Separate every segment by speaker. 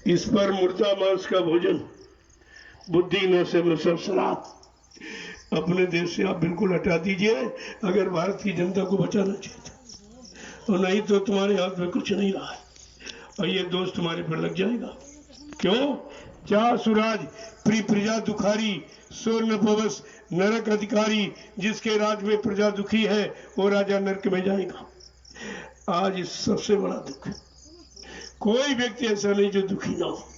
Speaker 1: इस पर मुर्दा मांस का भोजन, बुद्धि न से सब शराब अपने देश से आप बिल्कुल हटा दीजिए अगर भारत की जनता को बचाना चाहते, और नहीं तो तुम्हारे हाथ में कुछ नहीं रहा है और ये दोष तुम्हारे पर लग जाएगा। क्यों? क्या सुराज प्री प्रजा दुखारी, स्वर्ण पवस नरक अधिकारी, जिसके राज में प्रजा दुखी है वो राजा नरक में जाएगा। आज इस सबसे बड़ा दुख, कोई व्यक्ति ऐसा नहीं जो दुखी ना हो,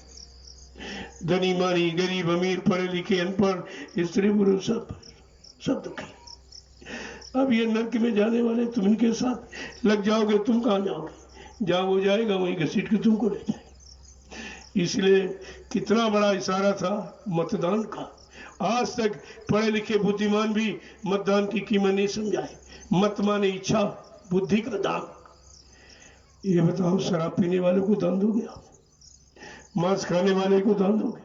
Speaker 1: धनी मानी गरीब अमीर पढ़े लिखे अनपढ़ स्त्री पुरुष सब दुखी। अब ये नरक में जाने वाले तुम इनके साथ लग जाओगे, तुम कहाँ जाओगे? जहां वो जाएगा वहीं घसीट के तुमको ले जाएगा। इसलिए कितना बड़ा इशारा था मतदान का। आज तक पढ़े लिखे बुद्धिमान भी मतदान की कीमत नहीं समझाए। मत माने इच्छा, बुद्धि का दान। ये बताओ, शराब पीने वाले को दान दोगे आप? मांस खाने वाले को दान दोगे?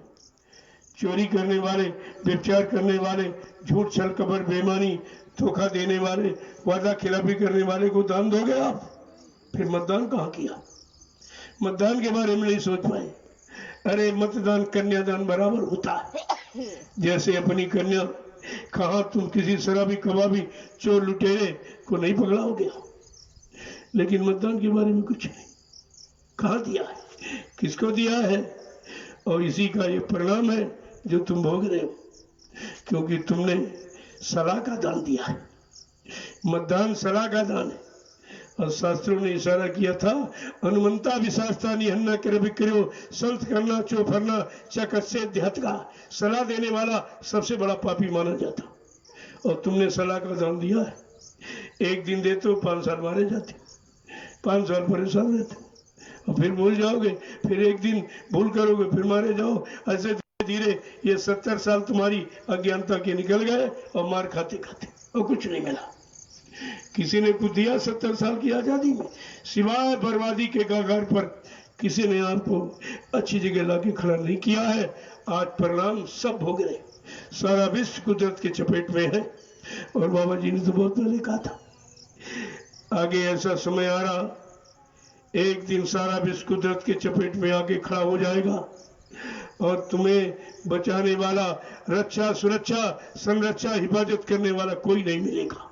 Speaker 1: चोरी करने वाले, व्यभिचार करने वाले, झूठ छल कपट बेईमानी धोखा देने वाले, वादा खिलाफी करने वाले को दान दोगे आप? फिर मतदान कहाँ किया? मतदान के बारे में नहीं सोच पाए। अरे मतदान कन्यादान बराबर होता है। जैसे अपनी कन्या, कहा तुम किसी शराबी कबाबी चोर लुटेरे को नहीं पकड़ाओगे, लेकिन मतदान के बारे में कुछ नहीं। कहाँ दिया है, किसको दिया है? और इसी का ये परिणाम है जो तुम भोग रहे हो, क्योंकि तुमने सलाह का दान दिया है। मतदान सलाह का दान है। और शास्त्रों ने इशारा किया था, अनुमंता विशास्ता निहन्ना कर विक्रियो संत करना चौफरना चकसे ध्यतका। सलाह देने वाला सबसे बड़ा पापी माना जाता, और तुमने सलाह का दान दिया है। एक दिन देते हो 5 साल मारे जाते, 5 साल परेशान रहते, और फिर भूल जाओगे, फिर एक दिन भूल करोगे, फिर मारे जाओ। ऐसे धीरे ये 70 साल तुम्हारी अज्ञानता के निकल गए और मार खाते खाते, और कुछ नहीं मिला। किसी ने कुछ दिया 70 साल की आजादी में, सिवाय बर्बादी के गागर पर किसी ने आपको अच्छी जगह लाके खड़ा नहीं किया है। आज परिणाम सब भोग रहे। सारा विश्व कुदरत के चपेट में है, और बाबा जी ने तो बहुत पहले कहा था, आगे ऐसा समय आ रहा, एक दिन सारा विश्व कुदरत के चपेट में आके खड़ा हो जाएगा, और तुम्हें बचाने वाला, रक्षा सुरक्षा संरक्षा हिफाजत करने वाला कोई नहीं मिलेगा।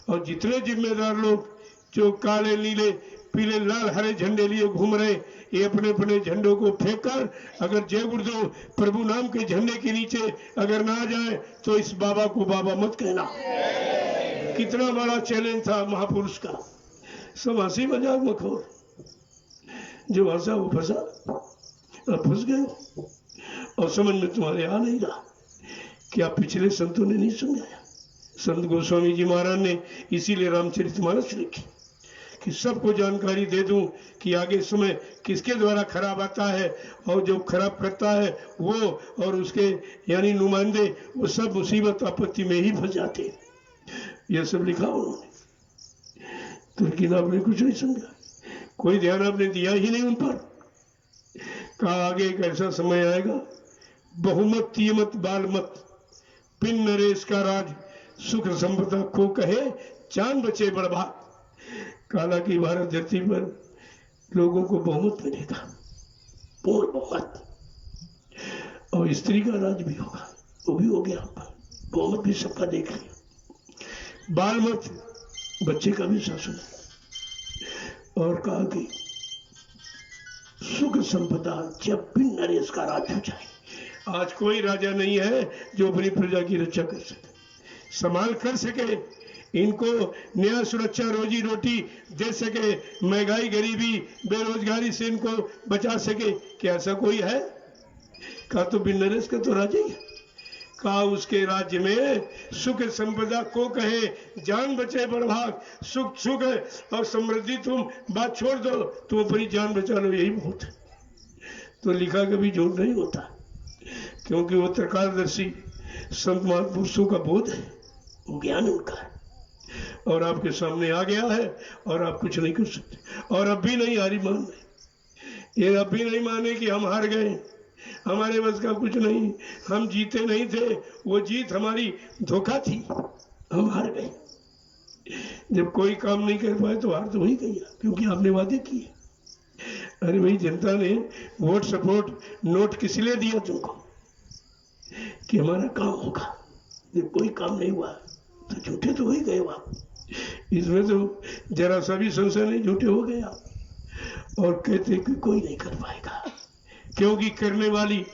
Speaker 1: और जितने जिम्मेदार लोग जो काले नीले पीले लाल हरे झंडे लिए घूम रहे, ये अपने अपने झंडों को फेंक कर अगर जय गुरुदेव प्रभु नाम के झंडे के नीचे अगर ना आ जाए तो इस बाबा को बाबा मत कहना। कितना बड़ा चैलेंज था महापुरुष का। सब हंसी मजाक मखौर, जो हंसा वो फंसा, अब फंस गए और समझ में तुम्हारे आ नहीं रहा। क्या पिछले संतों ने नहीं समझाया? संत गोस्वामी जी महाराज ने इसीलिए रामचरितमानस लिखी कि सबको जानकारी दे दूं कि आगे समय किसके द्वारा खराब आता है, और जो खराब करता है वो और उसके यानी नुमाइंदे वो सब मुसीबत आपत्ति में ही फंस जाते हैं। यह सब लिखा उन्होंने, तो लेकिन आपने कुछ नहीं समझा, कोई ध्यान आपने दिया ही नहीं उन पर। कहा आगे एक ऐसा समय आएगा, बहुमत तीमत बालमत पिन नरेश का राज, सुख संपदा को कहे जान बचे बड़भा। काला की भारत धरती पर लोगों को बहुमत मिलेगा, पूर्ण बहुमत, और स्त्री का राज भी होगा, वो भी हो गया। बहुमत भी सबका देख लिया, बालमत बच्चे का भी शासन है। और कहा कि सुख संपदा जब भी नरेश का राज हो जाए। आज कोई राजा नहीं है जो अपनी प्रजा की रक्षा कर सके, संभाल कर सके, इनको न्याय सुरक्षा रोजी रोटी दे सके, महंगाई गरीबी बेरोजगारी से इनको बचा सके। क्या ऐसा कोई है? कहा तो बिन नरेश का तो राजा ही है। कहा उसके राज्य में सुख संपदा को कहे जान बचे बड़भाग। सुख सुख और समृद्धि तुम बात छोड़ दो, तुम अपनी जान बचा लो, यही बहुत है। तो लिखा कभी झूठ नहीं होता, क्योंकि वो त्रिकालदर्शी संत महापुरुषों का बोध है, वो ज्ञान उनका है, और आपके सामने आ गया है और आप कुछ नहीं कर सकते। और अब भी नहीं हारी मान रहे, ये अब भी नहीं माने कि हम हार गए, हमारे बस का कुछ नहीं, हम जीते नहीं थे, वो जीत हमारी धोखा थी, हम हार गए। जब कोई काम नहीं कर पाए तो हार तो वही गई, क्योंकि आपने वादे किए। अरे भाई, जनता ने वोट सपोर्ट नोट किस लिए दिया तुमको? कि हमारा काम होगा। जब कोई काम नहीं हुआ तो झूठे तो हो ही गए आप। इसमें तो जरा सा भी संशय नहीं, झूठे हो गए आप। और कहते कि कोई नहीं कर पाएगा, क्योंकि करने वाली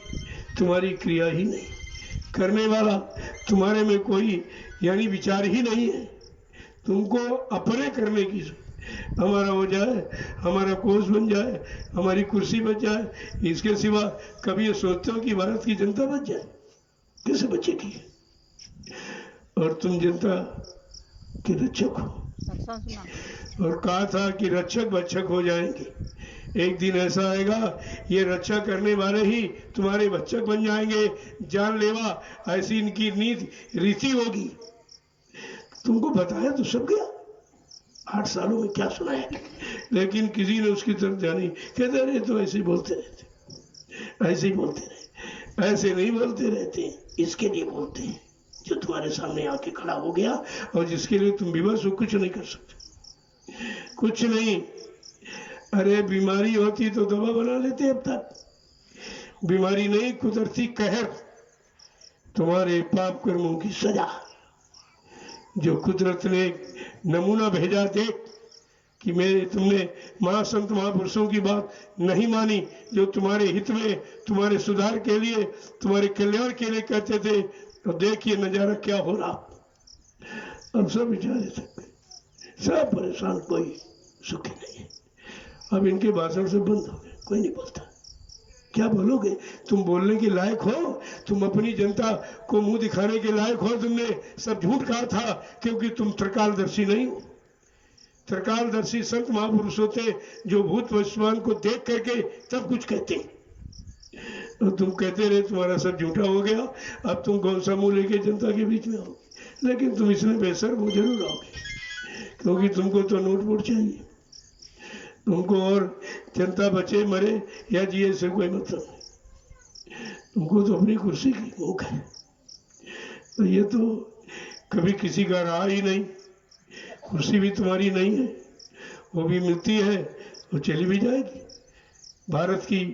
Speaker 1: तुम्हारी क्रिया ही नहीं, करने वाला तुम्हारे में कोई यानी विचार ही नहीं है। तुमको अपने करने की, हमारा हो जाए, हमारा कोष बन जाए, हमारी कुर्सी बच जाए, इसके सिवा कभी ये सोचते हो कि भारत की जनता बच जाए? कैसे बचेगी? और तुम जनता के रक्षक हो, और कहा था कि रक्षक भक्षक हो जाएंगे। एक दिन ऐसा आएगा, ये रक्षा करने वाले ही तुम्हारे भक्षक बन जाएंगे, जानलेवा। ऐसी इनकी नीति रीति होगी। तुमको बताया तो सब गया, 8 सालों में क्या सुनाया, लेकिन किसी ने उसकी तरफ ध्यान नहीं। कहते रहे तो ऐसे ही बोलते रहते, ऐसे ही बोलते रहे। ऐसे नहीं बोलते रहते, इसके लिए बोलते हैं जो तुम्हारे सामने आके खड़ा हो गया और जिसके लिए तुम विवश हो। कुछ नहीं कर सकते, कुछ नहीं। अरे बीमारी होती तो दवा बना लेते अब तक। बीमारी नहीं, कुदरती कहर, तुम्हारे पाप कर्मों की सजा। जो कुदरत ने नमूना भेजा, देख कि मेरे तुमने महासंत महापुरुषों की बात नहीं मानी, जो तुम्हारे हित में, तुम्हारे सुधार के लिए, तुम्हारे कल्याण के लिए कहते थे। तो देखिए नजारा क्या हो रहा। अब सब बेचारे थक गए, सब परेशान, कोई सुखी नहीं है। अब इनके भाषण से बंद हो गए, कोई नहीं बोलता। क्या बोलोगे? तुम बोलने के लायक हो? तुम अपनी जनता को मुंह दिखाने के लायक हो? तुमने सब झूठ कहा था, क्योंकि तुम त्रिकालदर्शी नहीं हो। त्रिकालदर्शी संत महापुरुष होते जो भूत वर्तमान को देख करके तब कुछ कहते। और तुम कहते रहे तुम्हारा सब झूठा हो गया। अब तुम कौन सा मुंह लेके जनता के बीच में आओगे? लेकिन तुम इसमें बेसर वो जरूर आओगे, क्योंकि तुमको तो नोट वोट चाहिए। तुमको और जनता बचे मरे या जिए से कोई मतलब नहीं। तुमको तो अपनी कुर्सी की भूख है। तो ये तो कभी किसी का रहा ही नहीं। कुर्सी भी तुम्हारी नहीं है, वो भी मिलती है वो चली भी जाएगी। भारत की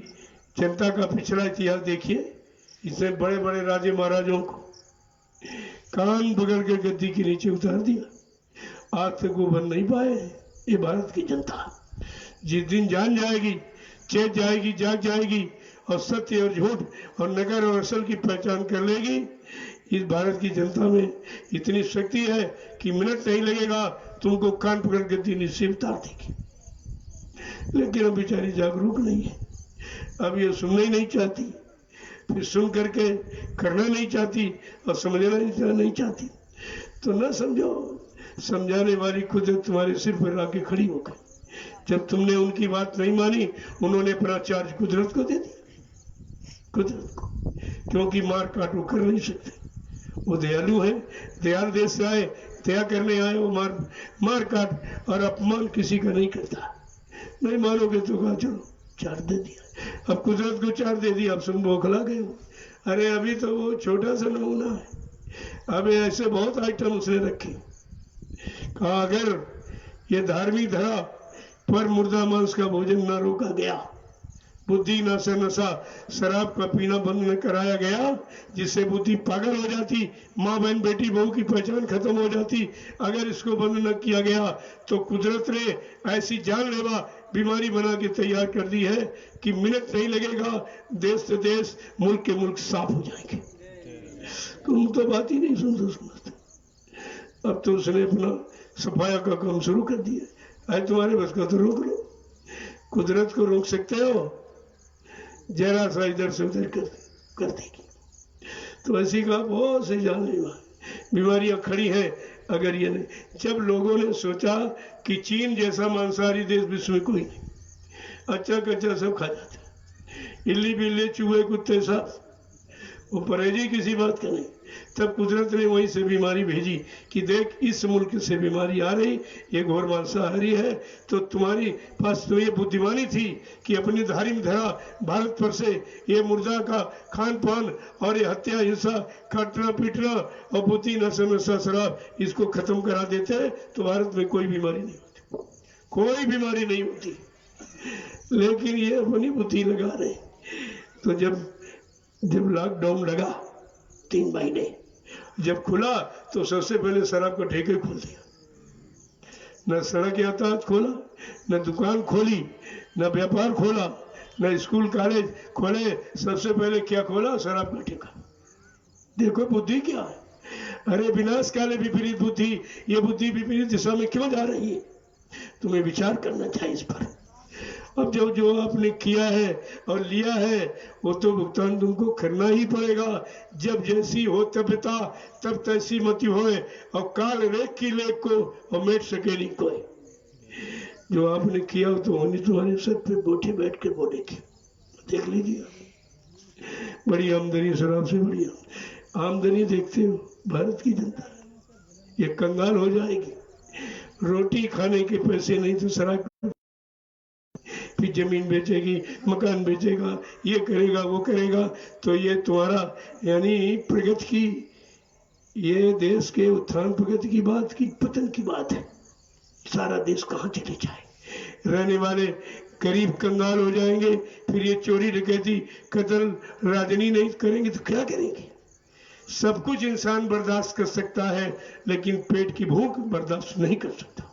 Speaker 1: जनता का पिछड़ा इतिहास देखिए। इसने बड़े बड़े राजे महाराजों को कान पकड़ के गद्दी के नीचे उतार दिया। आज तक वो बन नहीं पाए। ये भारत की जनता जिस दिन जान जाएगी, चेत जाएगी, जाग जाएगी और सत्य और झूठ और नगर और असल की पहचान कर लेगी, इस भारत की जनता में इतनी शक्ति है कि मिनट नहीं लगेगा तुमको कान पकड़ गद्दी नीचे उतार देगी। लेकिन अब बेचारी जागरूक नहीं है, अब ये सुनना ही नहीं चाहती, फिर सुन करके करना नहीं चाहती और समझना नहीं चाहती। तो ना समझो, समझाने वाली कुदरत तुम्हारे सिर पर आके खड़ी हो गई। जब तुमने उनकी बात नहीं मानी, उन्होंने अपना चार्ज कुदरत को दे दिया। कुदरत को, क्योंकि मार काट वो कर नहीं सकते। वो दयालु है, दयाल देश से आए, दया करने आए। वो मार काट और अपमान किसी का नहीं करता। नहीं मानोगे तो कहा चलो चार दे दिया। अब कुदरत को चार दे दिया, अब सुन बौखला गए हो। अरे अभी तो वो छोटा सा नमूना है, अब ऐसे बहुत आइटम उसने रखे। कहा अगर ये धार्मिक धरा पर मुर्दा मांस का भोजन न रोका गया, बुद्धि नशा शराब का पीना बंद न कराया गया, जिससे बुद्धि पागल हो जाती, माँ बहन बेटी बहू की पहचान खत्म हो जाती, अगर इसको बंद न किया गया तो कुदरत ने ऐसी जानलेवा बीमारी बना के तैयार कर दी है कि मिनट नहीं लगेगा, देश से देश, मुल्क के मुल्क साफ हो जाएंगे। तुम तो बात ही नहीं समझते। अब तो उसने अपना सफाया का काम शुरू कर दिया। अरे तुम्हारे बस का तो रोक लो। कुदरत को रोक सकते हो? जरा सा इधर से उधर कर देगी। तो ऐसी का बहुत से जानलेवा बीमारियां खड़ी हैं। अगर ये नहीं, जब लोगों ने सोचा कि चीन जैसा मांसाहारी देश विश्व में कोई नहीं, अच्छा कच्चा सब खा जाते, इल्ली बिल्ली चूहे कुत्ते सब, वो परहेजी किसी बात का नहीं। तब कुदरत ने वहीं से बीमारी भेजी कि देख इस मुल्क से बीमारी आ रही, ये घोर मांसाहारी है, तो तुम्हारी पास तो ये बुद्धिमानी थी कि अपनी धार्मिक धरा भारत पर से ये मुर्दा का खान पान और ये हत्या हिंसा काटना पीटना और बुद्धि नशा शराब इसको खत्म करा देते, तो भारत में कोई बीमारी नहीं होती, कोई बीमारी नहीं होती। लेकिन ये अपनी बुद्धि लगा रहे। तो जब लॉकडाउन लगा 3 महीने, जब खुला तो सबसे पहले शराब का ठेके खोल दिया। न सड़क यातायात खोला, न दुकान खोली, न व्यापार खोला, न स्कूल कॉलेज खोले। सबसे पहले क्या खोला? शराब का ठेका। देखो बुद्धि क्या है। अरे विनाश काले विपरीत बुद्धि, ये बुद्धि विपरीत दिशा में क्यों जा रही है? तुम्हें विचार करना चाहिए इस पर। अब जो आपने किया है और लिया है वो तो भुगतान तुमको करना ही पड़ेगा। जब जैसी हो तबियता तब तैसी मति होए, और काल रेख की लेख को और मेट सके नहीं कोई। जो आपने किया तो होनी तुम्हारे सर पे बोटे बैठ के बोलेगी। देख लीजिए, बड़ी आमदनी शराब से, बड़ी आमदनी देखते हो भारत की जनता, ये कंगाल हो जाएगी। रोटी खाने के पैसे नहीं तो शराब, फिर जमीन बेचेगी, मकान बेचेगा, ये करेगा वो करेगा। तो ये तुम्हारा यानी प्रगति की, ये देश के उत्थान प्रगति की बात की पतन की बात है। सारा देश कहाँ चले जाए, रहने वाले गरीब कंगाल हो जाएंगे। फिर ये चोरी डकैती कत्ल राजनी नहीं करेंगे तो क्या करेंगे? सब कुछ इंसान बर्दाश्त कर सकता है, लेकिन पेट की भूख बर्दाश्त नहीं कर सकता।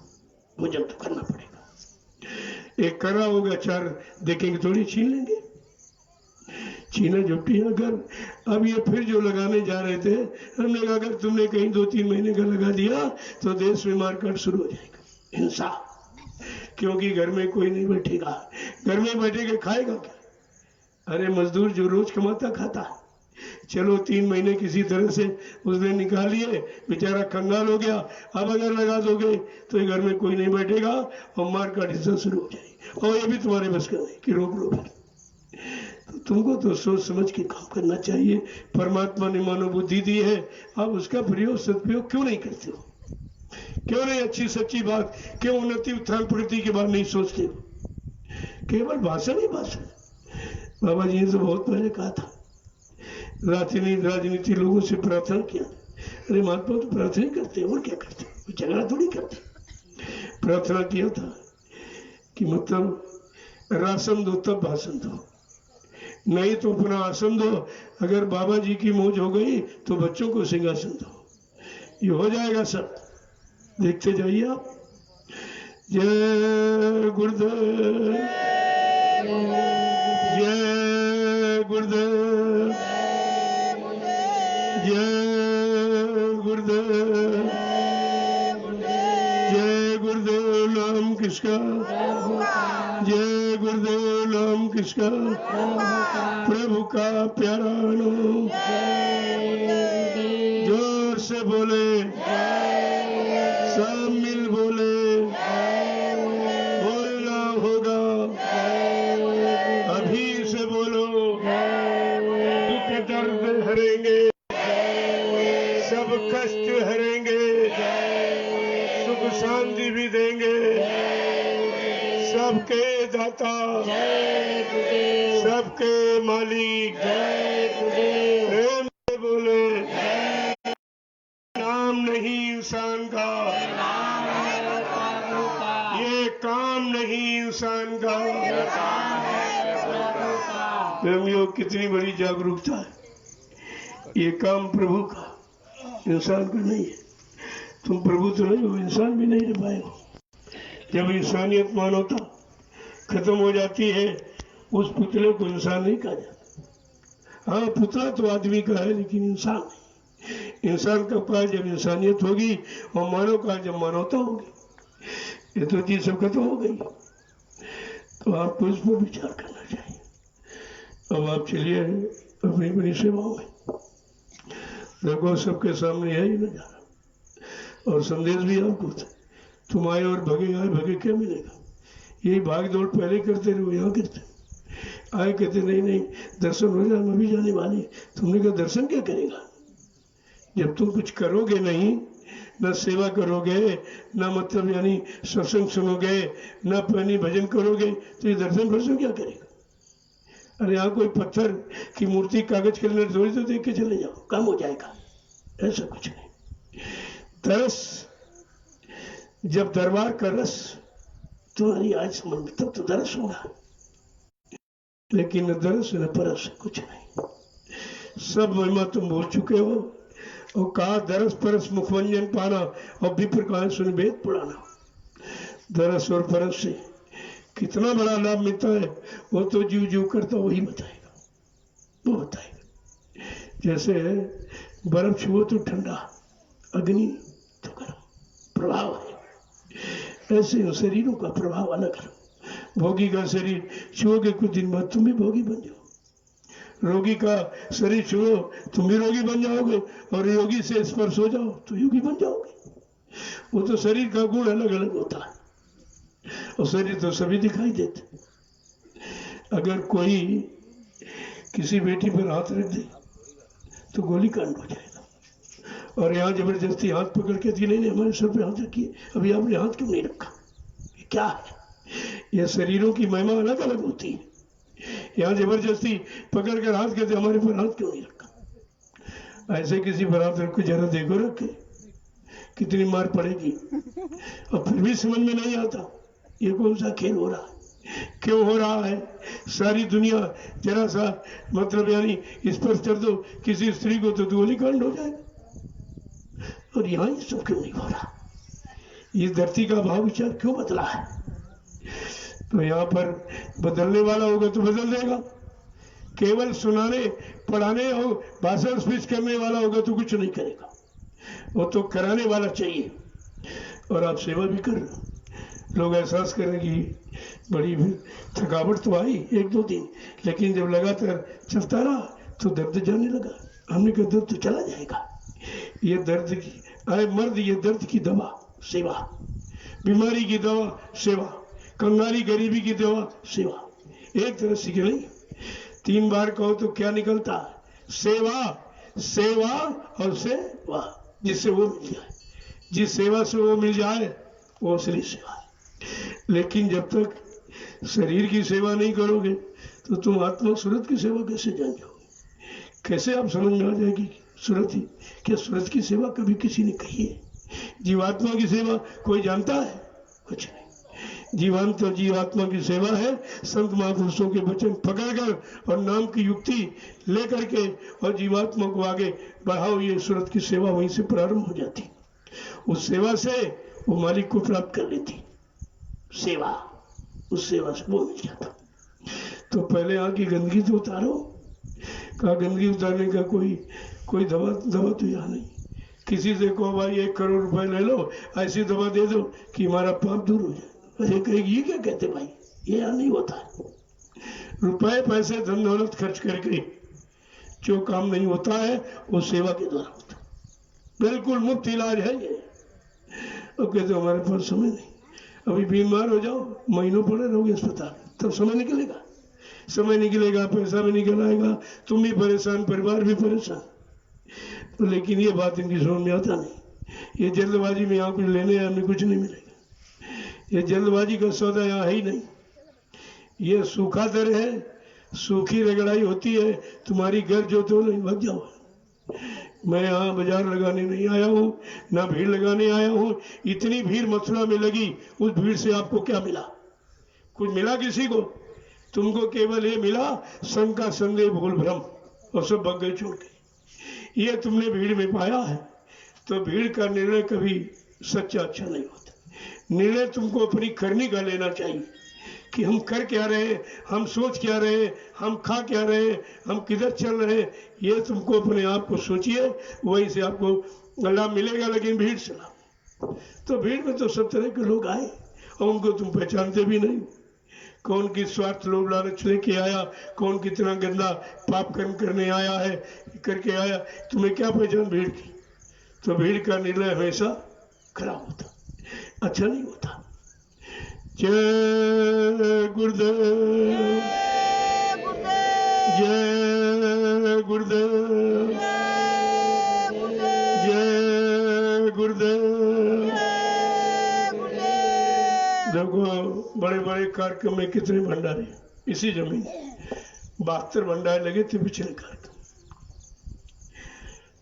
Speaker 1: भोजन तो करना पड़ेगा। एक करा होगा, 4 देखेंगे थोड़ी छीन लेंगे। छीना झपटी अगर अब ये फिर जो लगाने जा रहे थे, हमने कहा अगर तुमने कहीं 2-3 महीने का लगा दिया तो देश में मारकाट शुरू हो जाएगा, हिंसा। क्योंकि घर में कोई नहीं बैठेगा, घर में बैठेगा खाएगा क्या? अरे मजदूर जो रोज कमाता खाता है, चलो 3 महीने किसी तरह से उसने निकाल लिए, बेचारा कंगाल हो गया। अब अगर लगा दोगे तो घर में कोई नहीं बैठेगा और मारकाट हिंसा शुरू हो जाएगी। और ये भी तुम्हारे बस का नहीं कि रोक लो। तो तुमको तो सोच समझ के काम करना चाहिए। परमात्मा ने मानव बुद्धि दी है, आप उसका प्रयोग सदुपयोग क्यों नहीं करते हो? क्यों नहीं अच्छी सच्ची बात, क्यों उन्नति उत्थान प्रगति की बात नहीं सोचते हो? केवल भाषण ही भाषण। बाबा जी ने तो बहुत पहले कहा था, राजनीति लोगों से प्रार्थना किया। अरे महात्मा तो प्रार्थना ही करते और क्या करते, झगड़ा थोड़ी करते। प्रार्थना किया था कि मतलब राशन दो तब भाषण दो, नहीं तो अपना आसन दो। अगर बाबा जी की मौज हो गई तो बच्चों को सिंहासन दो, ये हो जाएगा सब। देखते जाइए आप। जय गुरुदेव, जय गुरुदेव, जय गुरुदेव, जय गुरुदेव। नाम किसका? जय गुरुदेव। नाम किसका? प्रभु का प्यारा नाम। जोर से बोले, सब मिल बोले, बोलना होगा। अभी से बोलो, दुख दर्द हरेंगे, सब कष्ट हरेंगे, सुख शांति भी देंगे। सबके दाता, सबके मालिक, प्रेम से बोले। नाम नहीं इंसान का, ये काम नहीं इंसान का। प्रेमियों, कितनी बड़ी जागरूकता है। ये काम प्रभु का, इंसान का नहीं है। तुम प्रभु तो नहीं हो, इंसान भी नहीं रह पाएगा। जब इंसानियत मानवता खत्म हो जाती है, उस पुतले को इंसान नहीं कहा जाता। हाँ, पुतला तो आदमी का है, लेकिन इंसान नहीं। इंसान का काल जब इंसानियत होगी और मानव काल जब मानवता होगी। ये तो चीज सब खत्म हो गई, तो आपको इस पर विचार करना चाहिए। अब आप चलिए अपनी अपनी सेवाओं में। देखो सबके सामने है ही नजारा, और संदेश भी आपको था। तुम आए और भगे, आए भगे क्या मिलेगा? यही भाग दौड़ पहले करते रहो, यहाँ करते आए कहते नहीं नहीं दर्शन हो जाए, मैं भी जाने वाली। तुमने कहा दर्शन क्या करेगा जब तुम कुछ करोगे नहीं, न सेवा करोगे, न मतलब यानी सत्संग सुनोगे, न पानी भजन करोगे, तो ये दर्शन क्या करेगा? अरे यहाँ कोई पत्थर की मूर्ति कागज के लिए थोड़ी तो देख के चले जाओ, काम हो जाएगा। ऐसा कुछ नहीं। तरस, जब दरबार का रस तुम्हारी आज समझ में तब तो दरस होगा, लेकिन न दरस न परस कुछ नहीं, सब महिमा तुम भूल चुके हो। और कहा दरस परस मुखमंजन पाना और विप्र कहा सुन वेद पुराना। दरस और परस से कितना बड़ा लाभ मिलता है वो तो जीव जीव करता वही बताएगा, वो बताएगा। जैसे बर्फ छुओ तो ठंडा, अग्नि तो गर्म, प्रभाव है। ऐसे उन शरीरों का प्रभाव अलग है। भोगी का शरीर छुओगे कुछ दिन बाद तुम भी भोगी बन जाओ, रोगी का शरीर छुओ तुम भी रोगी बन जाओगे, और योगी से स्पर्श हो जाओ तो योगी बन जाओगे। वो तो शरीर का गुण अलग अलग होता है, और शरीर तो सभी दिखाई देते। अगर कोई किसी बेटी पर हाथ रख दे तो गोली कांड हो जाएगा, और यहाँ जबरदस्ती हाथ पकड़ के नहीं नहीं हमारे सर पे हाथ रखिए, अभी आपने हाथ क्यों नहीं रखा, ये क्या है? ये शरीरों की महिमा अलग अलग होती है। यहाँ जबरदस्ती पकड़ कर हाथ कहते हमारे पर हाथ क्यों नहीं रखा। ऐसे किसी पर हाथ रख के जरा देखो, रखे कितनी मार पड़ेगी, और फिर भी समझ में नहीं आता ये कौन सा खेल हो रहा है, क्यों हो रहा है। सारी दुनिया जरा सा मतलब यानी स्पर्श कर दो किसी स्त्री को तो गोली कांड हो जाएगा, और यहाँ ये सब क्यों नहीं हो रहा। ये धरती का भाव विचार क्यों बदला है। तो यहाँ पर बदलने वाला होगा तो बदल देगा, केवल सुनाने पढ़ाने और भाषण स्पीच करने वाला होगा तो कुछ नहीं करेगा, वो तो कराने वाला चाहिए। और आप सेवा भी कर रहे हो, लोग एहसास करें कि बड़ी थकावट तो आई एक दो दिन, लेकिन जब लगातार चलता रहा तो दर्द जाने लगा। हमने कहा दर्द तो चला जाएगा, ये दर्द की आए मर्द, ये दर्द की दवा सेवा, बीमारी की दवा सेवा, कंगाली गरीबी की दवा सेवा। एक तरह से नहीं, 3 बार कहो तो क्या निकलता, सेवा सेवा और सेवा। जिससे वो मिल जाए, जिस सेवा से वो मिल जाए वो असली सेवा है। लेकिन जब तक शरीर की सेवा नहीं करोगे तो तुम आत्मा सूरत की सेवा कैसे जान जाओगे, कैसे आप समझ में आ जाएगी सूरत ही। क्या सूरत की सेवा कभी किसी ने कही है? जीवात्मा की सेवा कोई जानता है? कुछ नहीं। जीवांत और जीवात्मा की सेवा है संत महापुरुषों के वचन पकड़कर और नाम की युक्ति लेकर के, और जीवात्मा को आगे बढ़ाओ। ये सूरत की सेवा वहीं से प्रारंभ हो जाती, उस सेवा से वो मालिक को प्राप्त कर लेती। सेवा, उस सेवा से वो मिल जाता। तो पहले यहाँ की गंदगी तो उतारो। कहा गंदगी उतारने का कोई दवा तो यहाँ नहीं। किसी से कहो भाई 1 करोड़ रुपए ले लो, ऐसी दवा दे दो कि हमारा पाप दूर हो जाए, अरे कहेगी ये क्या कहते भाई, ये यहाँ नहीं होता है। रुपए पैसे धन दौलत खर्च करके जो काम नहीं होता है वो सेवा के द्वारा होता है। बिल्कुल मुफ्त इलाज है ये। अब कहते हमारे पास समय नहीं, अभी बीमार हो जाओ महीनों पड़े रहोगे अस्पताल, तब समय निकलेगा। समय निकलेगा, पैसा भी निकल आएगा, तुम भी परेशान, परिवार भी परेशान। तो लेकिन ये बात इनकी समझ में आता नहीं। ये जल्दबाजी में यहाँ कुछ लेने हमें कुछ नहीं मिलेगा, ये जल्दबाजी का सौदा यहाँ है ही नहीं। ये सूखा दर है, सूखी रगड़ाई होती है। तुम्हारी घर जो तो नहीं भग जाओ। मैं यहाँ बाजार लगाने नहीं आया हूँ, ना भीड़ लगाने आया हूँ। इतनी भीड़ मथुरा में लगी, उस भीड़ से आपको क्या मिला? कुछ मिला किसी को? तुमको केवल ये मिला संग का संदेह भूल भ्रम, और सब भग गए छोड़ के। ये तुमने भीड़ में पाया है। तो भीड़ का निर्णय कभी सच्चा अच्छा नहीं होता। निर्णय तुमको अपनी करनी का लेना चाहिए कि हम कर क्या रहे हैं, हम सोच क्या रहे हैं, हम खा क्या रहे हैं, हम किधर चल रहे हैं। ये तुमको अपने आप को सोचिए, वहीं से आपको लाभ मिलेगा। लेकिन भीड़ से लाभ, तो भीड़ में तो सब तरह के लोग आए और उनको तुम पहचानते भी नहीं। कौन किस स्वार्थ लोभ लालच लेके आया, कौन कितना गंदा पाप कर्म करने आया है करके आया, तुम्हें क्या पहचान भीड़ की। तो भीड़ का निर्णय हमेशा खराब होता, अच्छा नहीं होता। जय गुरुदेव, जय गुरुदेव, जय गुरुदेव। देखो बड़े बड़े कार्यक्रम में कितने भंडारे इसी जमीन, 72 भंडारे लगे थे पिछले कार्यक्रम।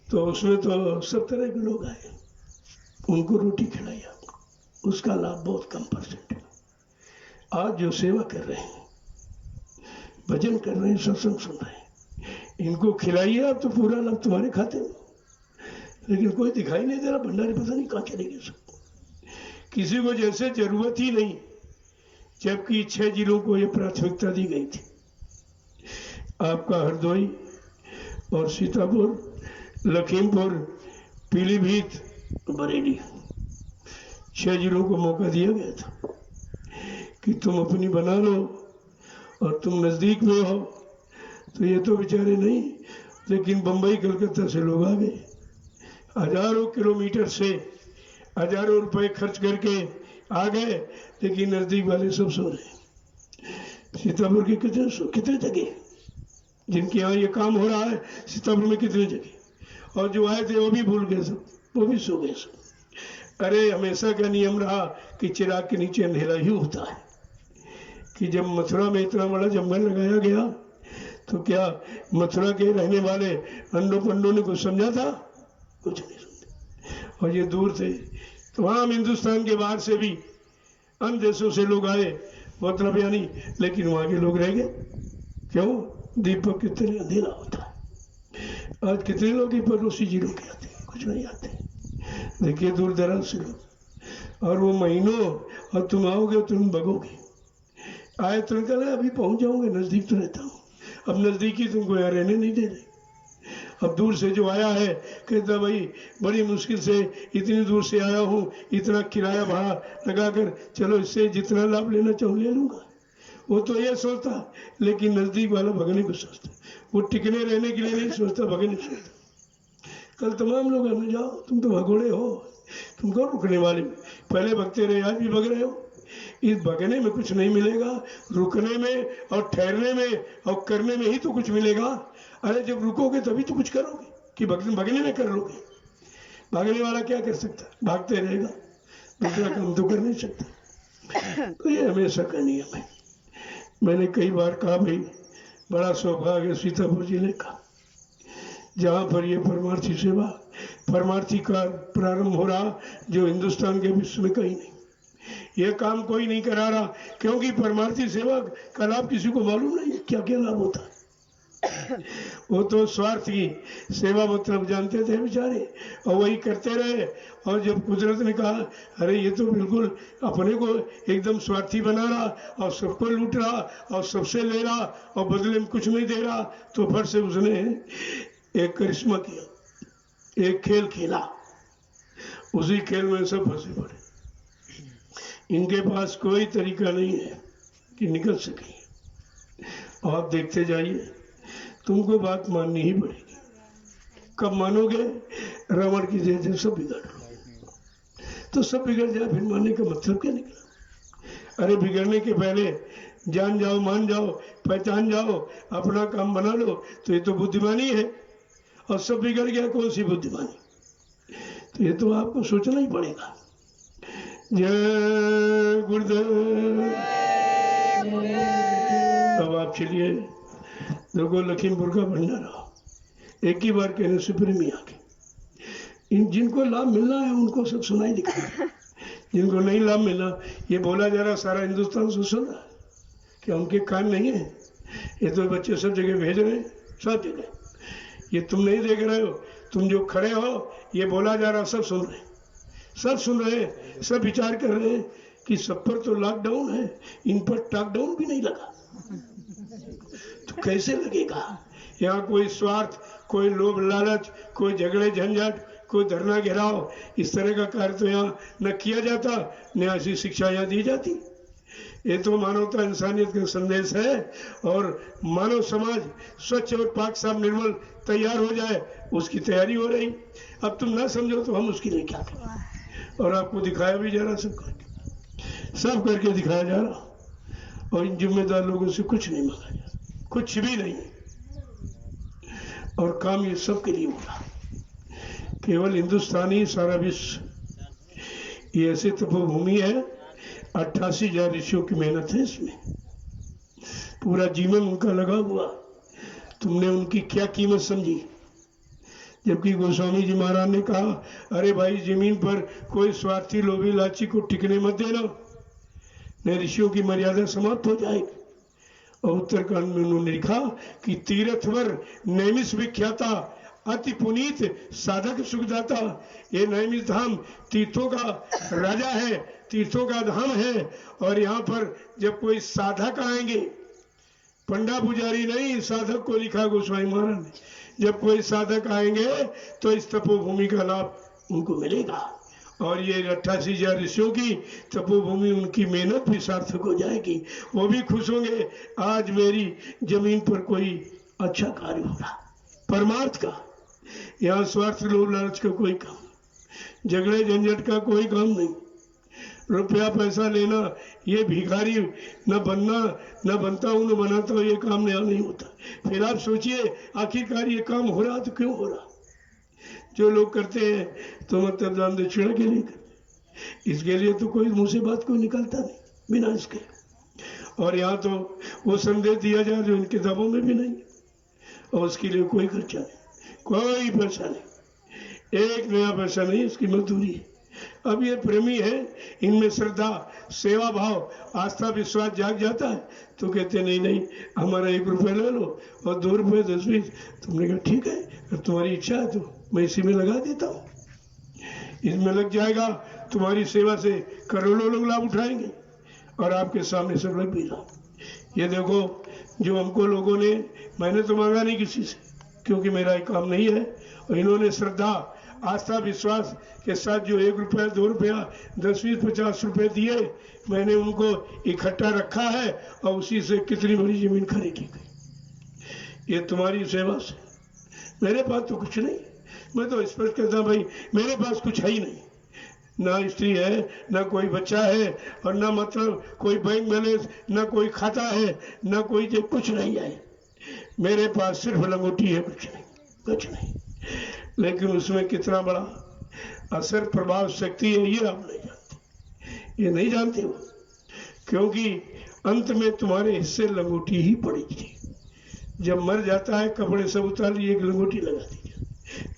Speaker 1: तो उसमें तो सब तरह के लोग आए, उनको रोटी खिलाई, आपको उसका लाभ बहुत कम परसेंट है। आज जो सेवा कर रहे हैं, भजन कर रहे हैं, सत्संग सुन रहे हैं, इनको खिलाइए आप तो पूरा लाभ तुम्हारे खाते में। लेकिन कोई दिखाई नहीं दे रहा, भंडारे पता नहीं कहाँ चले गए सब, किसी को जैसे जरूरत ही नहीं, जबकि 6 जिलों को ये प्राथमिकता दी गई थी। आपका हरदोई और सीतापुर, लखीमपुर, पीलीभीत, बरेली, 6 जिलों को मौका दिया गया था कि तुम अपनी बना लो और तुम नज़दीक में हो। तो ये तो बेचारे नहीं, लेकिन बम्बई कलकत्ता से लोग आ गए, हजारों किलोमीटर से हजारों रुपए खर्च करके आ गए, लेकिन नज़दीक वाले सब सो रहे। सीतापुर के कितने जगह जिनके यहाँ ये काम हो रहा है, सीतापुर में कितने जगह, और जो आए थे वो भी भूल गए सब, वो भी सो गए सब। अरे हमेशा का नियम रहा कि चिराग के नीचे अंधेरा ही होता है, कि जब मथुरा में इतना बड़ा जंगल लगाया गया तो क्या मथुरा के रहने वाले अंडों पंडों ने कुछ समझा था? कुछ नहीं समझा। और ये दूर थे, तमाम हिंदुस्तान के बाहर से भी अन्य देशों से लोग आए, मतलब यानी, लेकिन वहां के लोग रह गए। क्यों? दीपक कितने अंधेरा होता है। आज कितने लोग पड़ोसी जिलों के आते हैं, कुछ नहीं आते। देखिए दूर दराज से लोग, और वो महीनों, और तुम आओगे तुम भगोगे। आए तुरंत कहना अभी पहुंच जाओगे, नजदीक तो रहता हूँ। अब नजदीकी तुमको यहाँ रहने नहीं दे रहे। अब दूर से जो आया है कहता भाई बड़ी मुश्किल से इतनी दूर से आया हूँ, इतना किराया भाड़ा लगाकर, चलो इससे जितना लाभ लेना चाहूँ ले लूंगा। वो तो ये सोचता, लेकिन नजदीक वाला भगने को सोचता। वो टिकने रहने के लिए नहीं सोचता, भगने सोचता। कल तमाम लोग हमने जाओ, तुम तो भगोड़े हो, तुम कौन रुकने वाले? पहले भगते रहे, आज भी भग रहे हो। इस भगने में कुछ नहीं मिलेगा, रुकने में और ठहरने में और करने में ही तो कुछ मिलेगा। अरे जब रुकोगे तभी तो कुछ करोगे, कि भगने में कर लोगे? भागने वाला क्या कर सकता? भागते रहेगा, दूसरा काम तो कर नहीं सकता। तो ये हमेशा का नियम है। मैंने कई बार कहा भाई बड़ा सौभाग्य सीतापुर जिले का, जहाँ पर ये परमार्थी सेवा, परमार्थी का प्रारंभ हो रहा, जो हिंदुस्तान के विश्व में कहीं नहीं। यह काम कोई नहीं करा रहा, क्योंकि परमार्थी सेवा का लाभ किसी को मालूम नहीं है, क्या क्या लाभ होता है। वो तो स्वार्थ की सेवा मतलब जानते थे बेचारे, और वही करते रहे। और जब कुदरत ने कहा अरे ये तो बिल्कुल अपने को एकदम स्वार्थी बना रहा, और सबको लूट रहा, और सबसे ले रहा, और बदले में कुछ नहीं दे रहा, तो फिर से उसने एक करिश्मा किया, एक खेल खेला। उसी खेल में सब फंसे पड़े। इनके पास कोई तरीका नहीं है कि निकल सके। और आप देखते जाइए, तुमको बात माननी ही पड़ेगी। कब मानोगे? रावण की जैसे सब बिगड़ लो, तो सब बिगड़ जाए, फिर मानने का मतलब क्या निकला? अरे बिगड़ने के पहले जान जाओ, मान जाओ, पहचान जाओ, अपना काम बना लो, तो ये तो बुद्धिमानी है। और सब बिगड़ गया, कौन सी बुद्धिमानी? तो ये तो आपको सोचना ही पड़ेगा। जय गुरुदेव। अब आप चलिए, देखो लखीमपुर का भंडारा एक ही बार कहने से प्रेमी आ गए। इन जिनको लाभ मिलना है उनको सब सुनाई दिखा, जिनको नहीं लाभ मिला, ये बोला जा रहा सारा हिंदुस्तान से सुन रहा है, क्या उनके कान नहीं है? ये तो बच्चे सब जगह भेज रहे हैं, सब जगह। ये तुम नहीं देख रहे हो, तुम जो खड़े हो, ये बोला जा रहा सब सुन रहे हैं, सब सुन रहे हैं, सब विचार कर रहे हैं कि सब पर तो लॉकडाउन है, इन पर टॉकडाउन भी नहीं लगा, तो कैसे लगेगा? यहाँ कोई स्वार्थ, कोई लोभ लालच, कोई झगड़े झंझट, कोई धरना घेराव, इस तरह का कार्य तो यहाँ न किया जाता, न ऐसी शिक्षा यहाँ दी जाती। ये तो मानवता इंसानियत का संदेश है, और मानव समाज स्वच्छ और पाक साफ निर्मल तैयार हो जाए, उसकी तैयारी हो रही। अब तुम ना समझो तो हम उसके लिए क्या करें? और आपको दिखाया भी जा रहा, सब करके दिखाया जा रहा, और इन जिम्मेदार लोगों से कुछ नहीं मांगा जा रहा, कुछ भी नहीं। और काम ये सब के लिए हो रहा, केवल हिंदुस्तानी, सारा विश्व ये ऐसे तपोभूमि है। 88,000 ऋषियों की मेहनत है इसमें, पूरा जीवन उनका लगा हुआ। तुमने उनकी क्या कीमत समझी? जबकि गोस्वामी जी महाराज ने कहा अरे भाई जमीन पर कोई स्वार्थी लोभी लाची को टिकने मत देना, न ऋषियों की मर्यादा समाप्त हो जाएगी। और उत्तरकांड में उन्होंने लिखा कि तीर्थवर नैमिष विख्याता अति पुनीत साधक सुखदाता। ये नैमिष धाम तीर्थों का राजा है, तीर्थों का धाम है। और यहाँ पर जब कोई साधक आएंगे, पंडा पुजारी नहीं, साधक को लिखा गोस्वामी महाराज ने, जब कोई साधक आएंगे तो इस तपोभूमि का लाभ उनको मिलेगा। और ये 88,000 ऋषियों की तपोभूमि, उनकी मेहनत भी सार्थक हो जाएगी। वो भी खुश होंगे, आज मेरी जमीन पर कोई अच्छा कार्य हो रहा, परमार्थ का। यहाँ स्वार्थ लोभ लालच का कोई काम, झगड़े झंझट का कोई काम नहीं, रुपया पैसा लेना, ये भिखारी न बनना, न बनता हूं न बनाता हूं, ये काम नहीं होता। फिर आप सोचिए आखिरकार ये काम हो रहा तो क्यों हो रहा। जो लोग करते हैं तो मतलब दान दक्षिणा के लिए करते, इसके लिए तो कोई मुंह से बात कोई निकलता नहीं बिना इसके। और यहाँ तो वो संदेश दिया जाए जो इन किताबों में भी नहीं है, और उसके लिए कोई खर्चा नहीं, कोई पैसा नहीं, एक नया पैसा नहीं, इसकी मजदूरी है। अब ये प्रेमी है, इनमें श्रद्धा, सेवा भाव, आस्था, विश्वास जाग जाता है तो कहते नहीं नहीं हमारा 1 रुपये ले लो और 2 रुपये 10 20। तुमने कहा ठीक है, अब तुम्हारी इच्छा है तो मैं इसी में लगा देता हूँ, इसमें लग जाएगा। तुम्हारी सेवा से करोड़ों लोग लाभ उठाएंगे और आपके सामने सब लग भी रहा। ये देखो जो हमको लोगों ने, मैंने तो मांगा नहीं किसी से क्योंकि मेरा ये काम नहीं है, और इन्होंने श्रद्धा, आस्था, विश्वास के साथ जो 1 रुपया 2 रुपया 10 20 50 रुपये दिए, मैंने उनको इकट्ठा रखा है और उसी से कितनी बड़ी जमीन खरीदी गई। ये तुम्हारी सेवा से, मेरे पास तो कुछ नहीं। मैं तो स्पष्ट कहता भाई मेरे पास कुछ है ही नहीं, ना स्त्री है, ना कोई बच्चा है, और ना मतलब कोई बैंक बैलेंस, ना कोई खाता है, ना कोई कुछ नहीं है। मेरे पास सिर्फ लंगोटी है, कुछ नहीं, कुछ नहीं। लेकिन उसमें कितना बड़ा असर, प्रभाव, शक्ति है ये आप नहीं जानते, ये नहीं जानते हो। क्योंकि अंत में तुम्हारे हिस्से लंगोटी ही पड़ेगी। जब मर जाता है कपड़े सब उतार लिए, एक लंगोटी लगा दीजिए,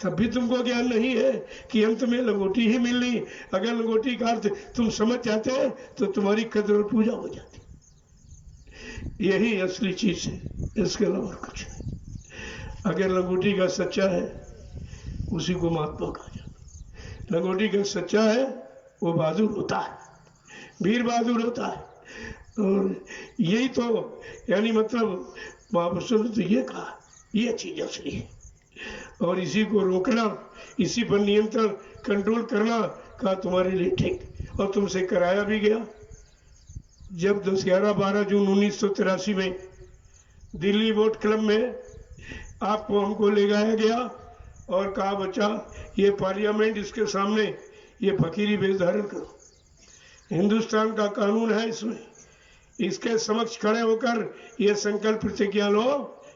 Speaker 1: तब भी तुमको ज्ञान नहीं है कि अंत में लंगोटी ही मिलनी। अगर लंगोटी का अर्थ तुम समझ जाते हैं तो तुम्हारी कद्र और पूजा हो जाती। यही असली चीज है, इसके अलावा कुछ नहीं। अगर लंगोटी का सच्चा है उसी को महात्मा कहा जाता। लंगोटी का सच्चा है वो बहादुर होता है, वीर बहादुर होता है। और यही तो यानी मतलब महापुरुषों ने तो ये कहा, ये चीज असली है। और इसी को रोकना, इसी पर नियंत्रण, कंट्रोल करना का तुम्हारे लिए ठीक, और तुमसे कराया भी गया। जब 11-12 जून 1983 में दिल्ली वोट क्लब में आपको हमको ले जाया गया और कहा बच्चा ये पार्लियामेंट, इसके सामने ये फकीरी वेश धारण करो, हिंदुस्तान का कानून है, इसमें इसके समक्ष खड़े होकर ये संकल्प प्रतिज्ञा लो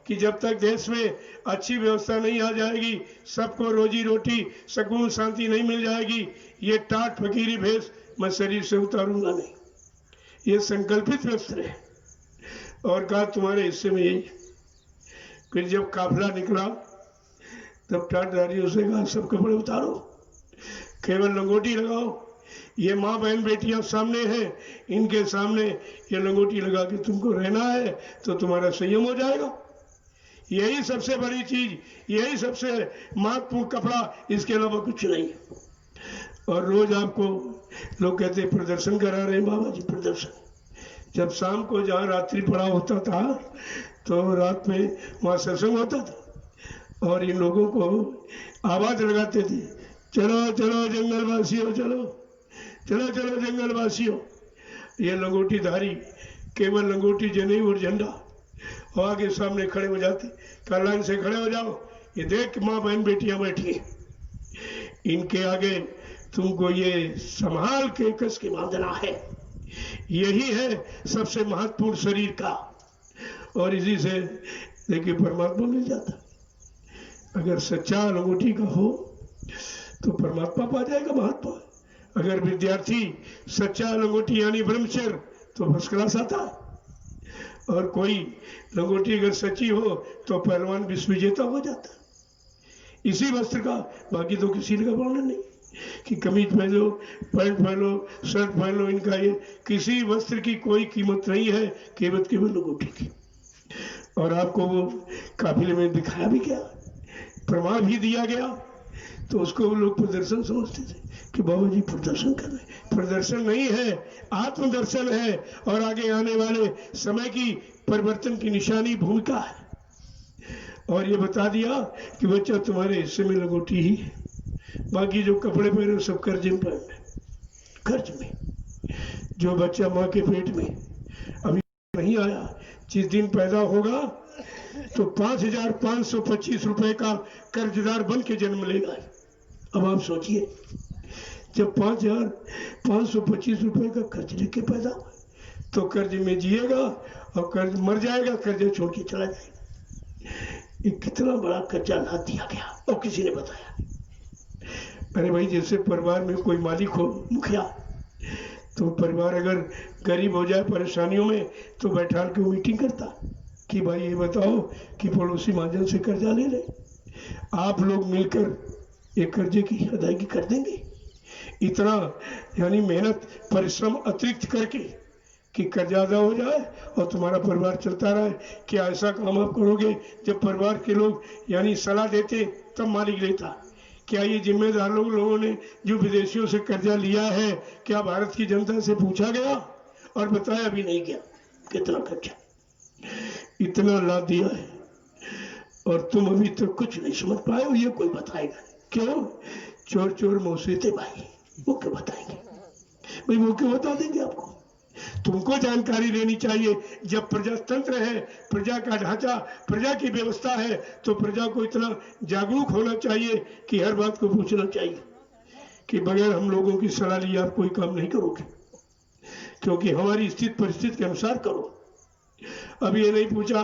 Speaker 1: कि जब तक देश में अच्छी व्यवस्था नहीं आ जाएगी, सबको रोजी रोटी, सुकून, शांति नहीं मिल जाएगी, ये टाट फकीरी भेष मैं शरीर से उतारूंगा नहीं। ये संकल्पित वस्त्र है। और कहा तुम्हारे हिस्से में यही। फिर जब काफिला निकला तब टाटधारियों से कहा सब कपड़े उतारो, केवल लंगोटी लगाओ। ये माँ बहन बेटियां सामने हैं, इनके सामने ये लंगोटी लगा के तुमको रहना है तो तुम्हारा संयम हो जाएगा। यही सबसे बड़ी चीज, यही सबसे महत्वपूर्ण कपड़ा, इसके अलावा कुछ नहीं। और रोज आपको लोग कहते प्रदर्शन करा रहे हैं, बाबा जी प्रदर्शन। जब शाम को जहाँ रात्रि पड़ाव होता था तो रात में वहाँ सत्संग होता था और इन लोगों को आवाज लगाते थे, चलो चलो जंगलवासियों, चलो चलो चलो जंगलवासियों। ये लंगोटीधारी केवल लंगोटी जनेऊ और झंडा, और आगे सामने खड़े हो जाते, लाइन से खड़े हो जाओ, ये देख माँ बहन बेटियां बैठी हैं, इनके आगे तुमको ये संभाल के कस के बांधना है। यही है सबसे महत्वपूर्ण शरीर का। और इसी से देखिए परमात्मा मिल जाता। अगर सच्चा लंगोटी का हो तो परमात्मा पा जाएगा महात्मा। अगर विद्यार्थी सच्चा लंगोटी यानी ब्रह्मचर्य तो फर्स्ट क्लास आता है। और कोई लंगोटी अगर सच्ची हो तो पहलवान विश्व विजेता हो जाता है। इसी वस्त्र का, बाकी तो किसी का वर्णन नहीं। कि कमीज पहनो, पैंट पहनो, शर्ट पहनो, इनका ये किसी वस्त्र की कोई कीमत नहीं है, कीमत केवल अंगूठी की। और आपको वो काफिले में दिखाया भी गया, प्रमाण भी दिया गया, तो उसको वो लोग प्रदर्शन समझते थे कि बाबा जी प्रदर्शन कर रहे। प्रदर्शन नहीं है, आत्मदर्शन है, और आगे आने वाले समय की परिवर्तन की निशानी भूमिका है। और ये बता दिया कि बच्चा तुम्हारे हिस्से में लंगोटी ही है, बाकी जो कपड़े पहने सब कर्ज में पहने, कर्ज में। जो बच्चा माँ के पेट में अभी नहीं आया, जिस दिन पैदा होगा तो 5,525 रुपए का कर्जदार बन के जन्म लेगा। अब आप सोचिए, जब 5,525 रुपए का कर्ज लेके पैदा हुआ तो कर्ज में जिएगा और कर्ज मर जाएगा, कर्जा छोड़ के चला जाएगा। ये कितना बड़ा कर्जा लाद दिया गया, और किसी ने बताया। अरे भाई, जैसे परिवार में कोई मालिक हो, मुखिया, तो परिवार अगर गरीब हो जाए, परेशानियों में, तो बैठा के मीटिंग करता कि भाई ये बताओ कि पड़ोसी महाजन से कर्जा ले ले, आप लोग मिलकर ये कर्जे की अदायगी कर देंगे। इतना यानी मेहनत परिश्रम अतिरिक्त करके कि कर्जा अदा हो जाए और तुम्हारा परिवार चलता रहे। क्या ऐसा काम आप करोगे जब परिवार के लोग यानी सलाह देते तब मालिक लेता? क्या ये जिम्मेदार लोगों ने जो विदेशियों से कर्जा लिया है, क्या भारत की जनता से पूछा गया और बताया भी नहीं गया कितना कर्जा इतना लाद दिया है, और तुम अभी तक कुछ नहीं समझ पाए हो? ये कोई बताएगा क्यों? चोर चोर मौसे थे भाई, वो क्यों बताएंगे भाई? वो क्यों बता देंगे आपको? तुमको जानकारी लेनी चाहिए। जब प्रजातंत्र है, प्रजा का ढांचा, प्रजा की व्यवस्था है, तो प्रजा को इतना जागरूक होना चाहिए कि हर बात को पूछना चाहिए कि बगैर हम लोगों की सलाह लिए आप कोई काम नहीं करोगे, क्योंकि हमारी स्थिति परिस्थिति के अनुसार करो। अब ये नहीं पूछा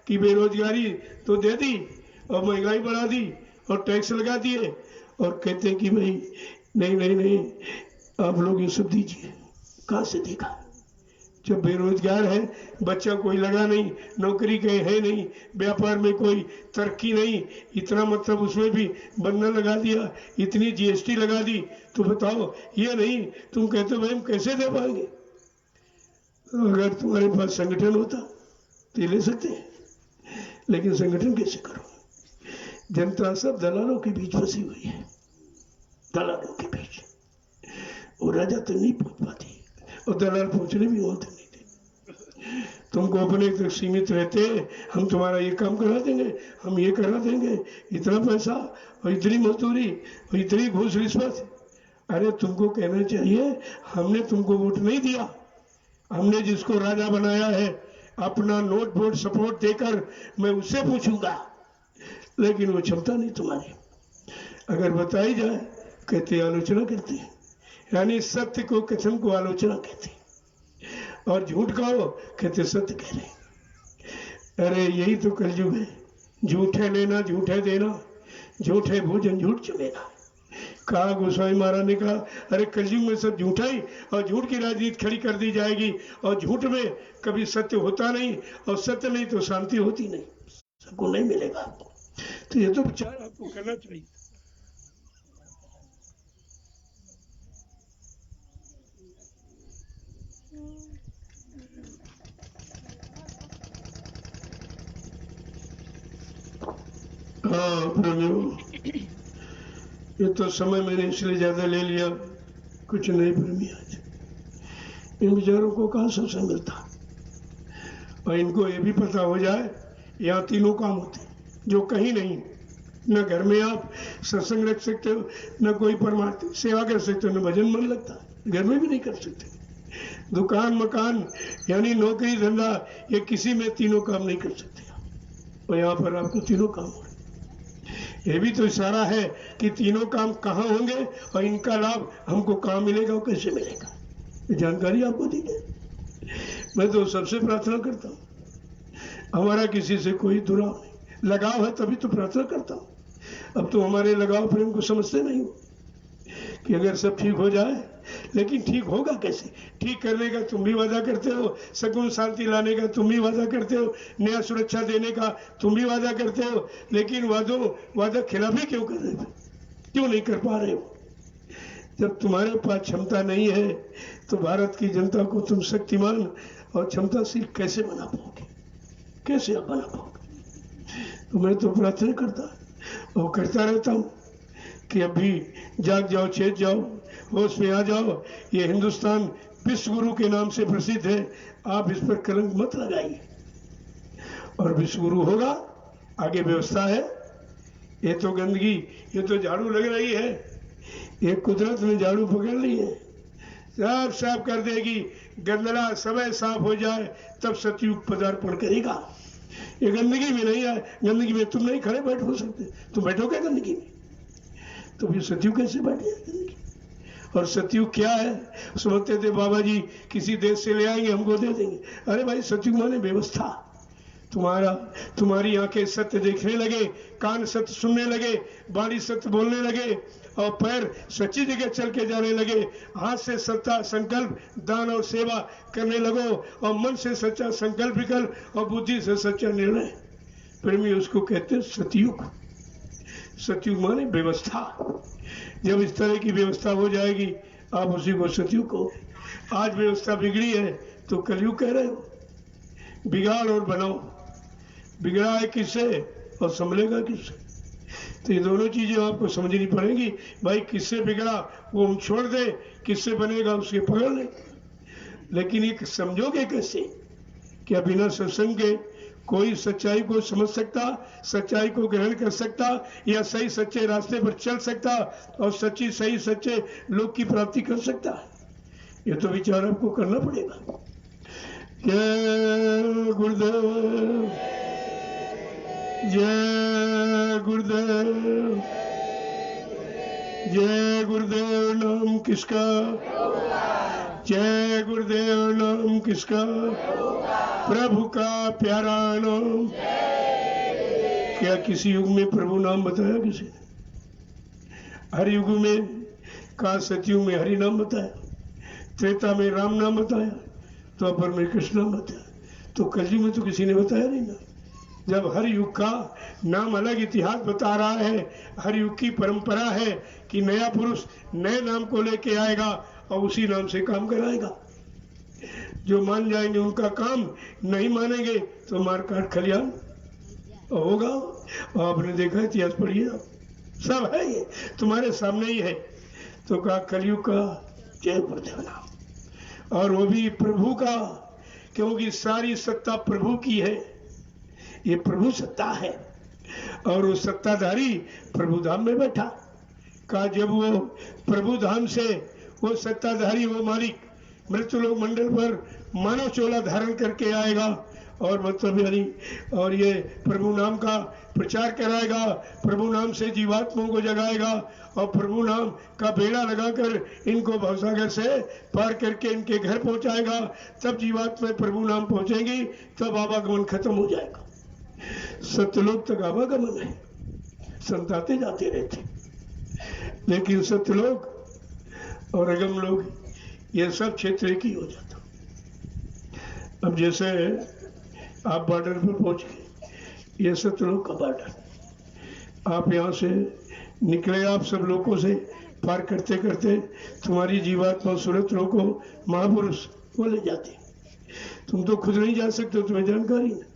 Speaker 1: कि बेरोजगारी तो दे दी और महंगाई बढ़ा दी और टैक्स लगा दिए और कहते हैं कि भाई नहीं नहीं नहीं आप लोग ये सब दीजिए। कहाँ से देखा? जब बेरोजगार है, बच्चा कोई लगा नहीं, नौकरी कहीं है नहीं, व्यापार में कोई तरक्की नहीं, इतना मतलब उसमें भी बंधन लगा दिया, इतनी जीएसटी लगा दी, तो बताओ ये नहीं तुम कहते हो भाई हम कैसे दे पाएंगे? अगर तुम्हारे पास संगठन होता तो ये ले सकते हैं, लेकिन संगठन कैसे करो? जनता सब दलालों के बीच फंसी हुई है, दलालों के बीच। और राजा तक नहीं पहुंच पाती और दलाल पहुंचने भी होते नहीं थे। तुमको अपने तक सीमित रहते, हम तुम्हारा ये काम करा देंगे, हम ये करा देंगे, इतना पैसा और इतनी मजदूरी और इतनी घूस रिश्वत। अरे तुमको कहना चाहिए हमने तुमको वोट नहीं दिया, हमने जिसको राजा बनाया है अपना नोट वोट सपोर्ट देकर मैं उससे पूछूंगा, लेकिन वो क्षमता नहीं तुम्हारी। अगर बताई जाए कहते आलोचना करते हैं, यानी सत्य को कथन को आलोचना कहते हैं, और झूठ कहो कहते सत्य कह रहे। अरे यही तो कलयुग है, झूठे लेना झूठे देना, झूठे भोजन झूठ चलेना। कहा गोस्वामी महाराज ने कहा अरे कलयुग में सब झूठा ही और झूठ की राजनीति खड़ी कर दी जाएगी, और झूठ में कभी सत्य होता नहीं, और सत्य नहीं तो शांति होती नहीं, सबको नहीं मिलेगा। तो ये तो विचार आपको करना चाहिए। हाँ प्रेमियों, ये तो समय मैंने इसलिए ज्यादा ले लिया, कुछ नहीं प्रेमी। आज इन बेचारों को कहाँ सत्संग मिलता, और इनको ये भी पता हो जाए यहाँ तीनों काम होते जो कहीं नहीं। न घर में आप सत्संग रख सकते हो, न कोई परमार्थ सेवा कर सकते हो, न भजन मन लगता, घर में भी नहीं कर सकते। दुकान मकान यानी नौकरी धंधा, ये किसी में तीनों काम नहीं कर सकते, और यहाँ पर आपको तीनों काम हो। ये भी तो इशारा है कि तीनों काम कहाँ होंगे और इनका लाभ हमको कहाँ मिलेगा और कैसे मिलेगा, जानकारी आपको दी जाए। मैं तो सबसे प्रार्थना करता हूँ, हमारा किसी से कोई दुराव नहीं, लगाव है तभी तो प्रार्थना करता हूँ। अब तो हमारे लगाव प्रेम को समझते नहीं हो कि अगर सब ठीक हो जाए, लेकिन ठीक होगा कैसे? ठीक करने का तुम भी वादा करते हो, सगुन शांति लाने का तुम भी वादा करते हो, नया सुरक्षा देने का तुम भी वादा करते हो, लेकिन वादा खिलाफी क्यों कर रहे हो? क्यों नहीं कर पा रहे हो? जब तुम्हारे पास क्षमता नहीं है तो भारत की जनता को तुम शक्तिमान और क्षमताशील कैसे बना पाओगे? कैसे आप बना पाओगे? तो मैं तो प्रार्थना करता और करता रहता हूँ कि अभी जाग जाओ, चेत जाओ, होश में आ जाओ। ये हिंदुस्तान विश्व गुरु के नाम से प्रसिद्ध है, आप इस पर कलंक मत लगाइए। और विश्व गुरु होगा, आगे व्यवस्था है। ये तो गंदगी, ये तो झाड़ू लग रही है, ये कुदरत ने झाड़ू पकड़ ली है, सब साफ कर देगी। गंदला समय साफ हो जाए तब सतयुग पदार्पण करेगा। ये गंदगी में नहीं है, गंदगी में तुम नहीं खड़े बैठ हो सकते, तुम बैठोगे गंदगी में तो फिर सतयुग कैसे बैठ गया गंदगी? और सतयुग क्या है? समझते थे बाबा जी किसी देश से ले आएंगे हमको दे देंगे। अरे भाई सतयुग माने व्यवस्था। तुम्हारी आंखें सत्य देखने लगे, कान सत्य सुनने लगे, वाणी सत्य बोलने लगे और पैर सच्ची जगह चल के जाने लगे। हाथ से सच्चा संकल्प, दान और सेवा करने लगो और मन से सच्चा संकल्प विकल्प और बुद्धि से सच्चा निर्णय। प्रेमी उसको कहते हैं सतयुग। सतयुग माने व्यवस्था। जब इस तरह की व्यवस्था हो जाएगी आप उसी को सतयुग कहो। आज व्यवस्था बिगड़ी है तो कलयुग कह रहे हो। बिगाड़ और बनाओ। बिगड़ा है किससे और संभलेगा किससे? तो ये दोनों चीजें आपको समझनी पड़ेगी। भाई किससे बिगड़ा वो हम छोड़ दे, किससे बनेगा उसके पकड़ ले। लेकिन ये समझोगे कैसे? क्या बिना सत्संग के कोई सच्चाई को समझ सकता, सच्चाई को ग्रहण कर सकता या सही सच्चे रास्ते पर चल सकता और सच्ची सही सच्चे लोक की प्राप्ति कर सकता? ये तो विचार आपको करना पड़ेगा। जय गुरुदेव, जय गुरुदेव, जय गुरुदेव। नाम किसका? जय गुरुदेव। नाम किसका? प्रभु का प्यारा नाम। क्या किसी युग में प्रभु नाम बताया किसी ने? हर युग में का सतयुग में हरि नाम बताया, त्रेता में राम नाम बताया, द्वापर में कृष्ण नाम बताया, तो कलयुग में तो किसी ने बताया नहीं ना। जब हर युग का नाम अलग इतिहास बता रहा है, हर युग की परंपरा है कि नया पुरुष नए नाम को लेके आएगा और उसी नाम से काम कराएगा। जो मान जाएंगे उनका काम, नहीं मानेंगे तो मार काट खलियान होगा। और आपने देखा इतिहास पढ़िए, सब है ये तुम्हारे सामने ही है। तो कहा कलयुग का जय गुरुदेव नाम, और वो भी प्रभु का, क्योंकि सारी सत्ता प्रभु की है। ये प्रभु सत्ता है और वो सत्ताधारी प्रभु धाम में बैठा। कहा जब वो प्रभु धाम से वो सत्ताधारी, वो मालिक मृत्युलोक मंडल पर मानव चोला धारण करके आएगा और मतलब यानी और ये प्रभु नाम का प्रचार कराएगा, प्रभु नाम से जीवात्माओं को जगाएगा और प्रभु नाम का बेड़ा लगाकर इनको भवसागर से पार करके इनके घर पहुंचाएगा। तब जीवात्मा प्रभु नाम पहुंचेंगी, तब आवागमन खत्म हो जाएगा। सत्यलोक तक आवागमन है, संत आते जाते रहते, लेकिन सत्यलोक और अगम लोग ये सब क्षेत्र एक ही हो जाता। अब जैसे आप बॉर्डर पर पहुंच गए, ये सत्यलोक का बॉर्डर, आप यहाँ से निकले, आप सब लोगों से पार करते करते तुम्हारी जीवात्मा सूरत लोगों महापुरुष वो ले जाते। तुम तो खुद नहीं जा सकते, तुम्हें जानकारी है,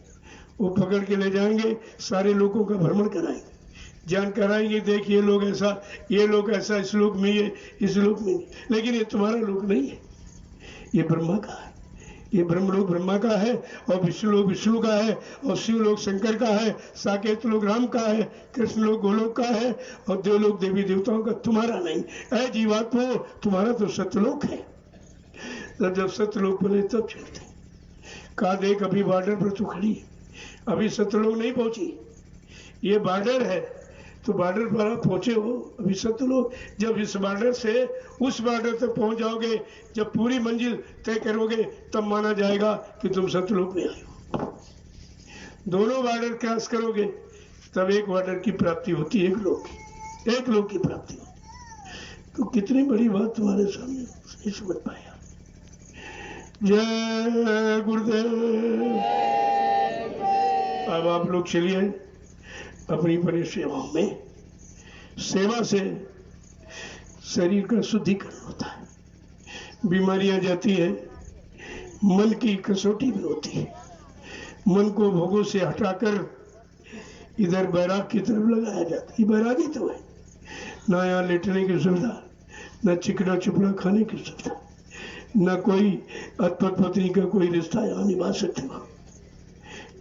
Speaker 1: वो पकड़ के ले जाएंगे, सारे लोगों का भ्रमण कराएंगे, जान कराएंगे, देख ये लोग ऐसा, ये लोग ऐसा, इस लोक में ये, इस लोक में नहीं। लेकिन ये तुम्हारा लोक नहीं है, ये ब्रह्मा का है, ये ब्रह्मलोक ब्रह्मा का है और विष्णु लोक विष्णु का है और शिव लोक शंकर का है, साकेत लोक राम का है, कृष्ण लोक गोलोक का है और देवलोक देवी देवताओं का, तुम्हारा नहीं। ऐ जीवात्मा, तुम्हारा तो सत्यलोक है। तब जब सत्यलोक बने तब चलते। कहा देख अभी बॉर्डर पर तू खड़ी है, अभी सत्यलोक नहीं पहुंची, ये बॉर्डर है, तो बॉर्डर पर आप पहुंचे हो, अभी सत्यलोक। जब इस बॉर्डर से उस बॉर्डर तक पहुंच जाओगे, जब पूरी मंजिल तय करोगे, तब माना जाएगा कि तुम सत्यलोक में आए हो। दोनों बॉर्डर क्रॉस करोगे तब एक बॉर्डर की प्राप्ति होती है, एक लोक की प्राप्ति होती। तो कितनी बड़ी बात तुम्हारे सामने नहीं समझ पाया। जय गुरुदेव। अब आप लोग चलिए अपनी अपनी सेवाओं में, सेवा से शरीर का शुद्धिकरण होता है, बीमारियां जाती हैं, मन की कसौटी भी होती है, मन को भोगों से हटाकर इधर बैराग की तरफ लगाया जाता है। ये बैरागी तो है, ना यहाँ लेटने की सुविधा, न चिकना चुपड़ा खाने की सुविधा, न कोई अतपत पत्नी का कोई रिश्ता यहाँ निभा सकते हो।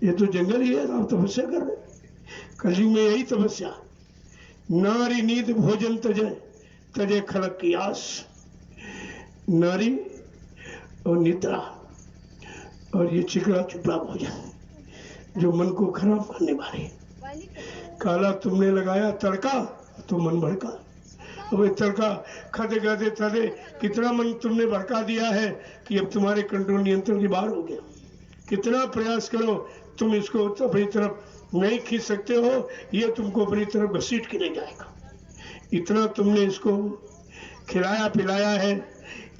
Speaker 1: ये तो जंगल ही है, आप तपस्या कर रहे। कलयुग में यही तपस्या, नारी नींद भोजन तजे, तजे खलक की आस। नारी और निद्रा और ये चिकड़ा चुपड़ा भोजन जो मन को खराब करने वाले। काला तुमने लगाया तड़का तो मन भड़का। अब तड़का खाते खाते खाते कितना मन तुमने भड़का दिया है कि अब तुम्हारे कंट्रोल नियंत्रण के बाहर हो गया। कितना प्रयास करो तुम इसको अपनी तरफ नहीं खींच सकते हो, ये तुमको अपनी तरफ घसीट के ले जाएगा। इतना तुमने इसको खिलाया पिलाया है,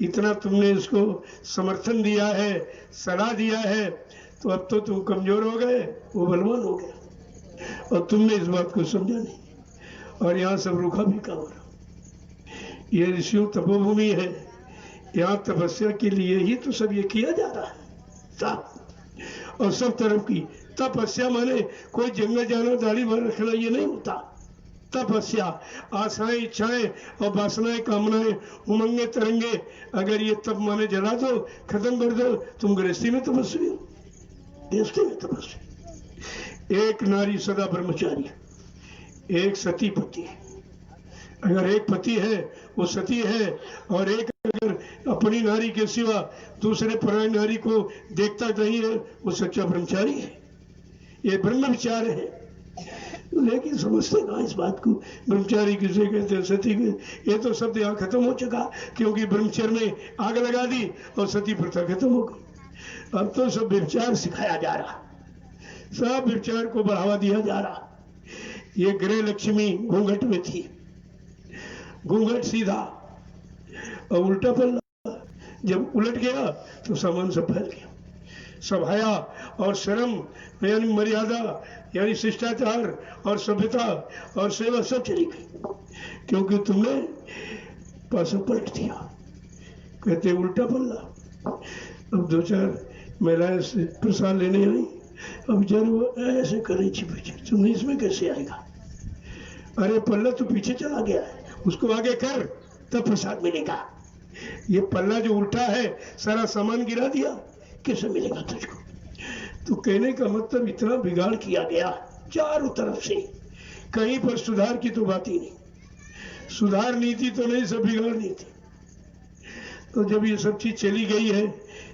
Speaker 1: इतना तुमने इसको समर्थन दिया है, सलाह दिया है, तो अब तो तुम कमजोर हो गए, वो बलवान हो गया और तुमने इस बात को समझा नहीं। और यहाँ सब रूखा भी का हो रहा। ये ऋषियों तपोभूमि है, यहाँ तपस्या के लिए ही तो सब ये किया जा रहा है साहब। और सब तरफ की तपस्या माने कोई जंगल जाना दाढ़ी भर रखना ये नहीं होता। तपस्या आशाएं इच्छाएं और वासनाएं कामनाएं उमंगे तरंगे अगर ये तप माने जला दो, खत्म कर दो, तुम गृहस्थी में तपस्वी हो, गृहस्थी में तपस्वी। एक नारी सदा ब्रह्मचारी, एक सती पति। अगर एक पति है वो सती है, और एक अगर अपनी नारी के सिवा दूसरे पराई नारी को देखता नहीं है वो सच्चा ब्रह्मचारी है। ये ब्रह्म विचार है, लेकिन समझते कहाँ इस बात को। ब्रह्मचारी किसे कहते हैं, सती के, ये तो शब्द यहाँ खत्म हो चुका क्योंकि ब्रह्मचर्य में आग लगा दी और सती प्रथा खत्म हो गई। अब तो सब विचार सिखाया जा रहा, सब विचार को बढ़ावा दिया जा रहा। ये गृह लक्ष्मी घूंघट में थी, घूंघट सीधा और उल्टा पल्ला, जब उलट गया तो सामान सब फैल गया। सभाया और शर्म यानी मर्यादा यानी शिष्टाचार और सभ्यता और सेवा सब चली गई, क्योंकि तुमने पासा पलट दिया। कहते उल्टा पल्ला। अब दो चार महिलाएं से प्रसाद लेने आई, अब जब वो ऐसे करे पीछे, तुमने इसमें कैसे आएगा? अरे पल्ला तो पीछे चला गया है, उसको आगे कर तब प्रसाद मिलेगा। ये पल्ला जो उल्टा है सारा सामान गिरा दिया, कैसे मिलेगा तुझको? तो कहने का मतलब इतना बिगाड़ किया गया चारों तरफ से, कहीं पर सुधार की तो बात ही नहीं। सुधार नीति तो नहीं, सब बिगाड़ नीति। तो जब ये सब चीज चली गई है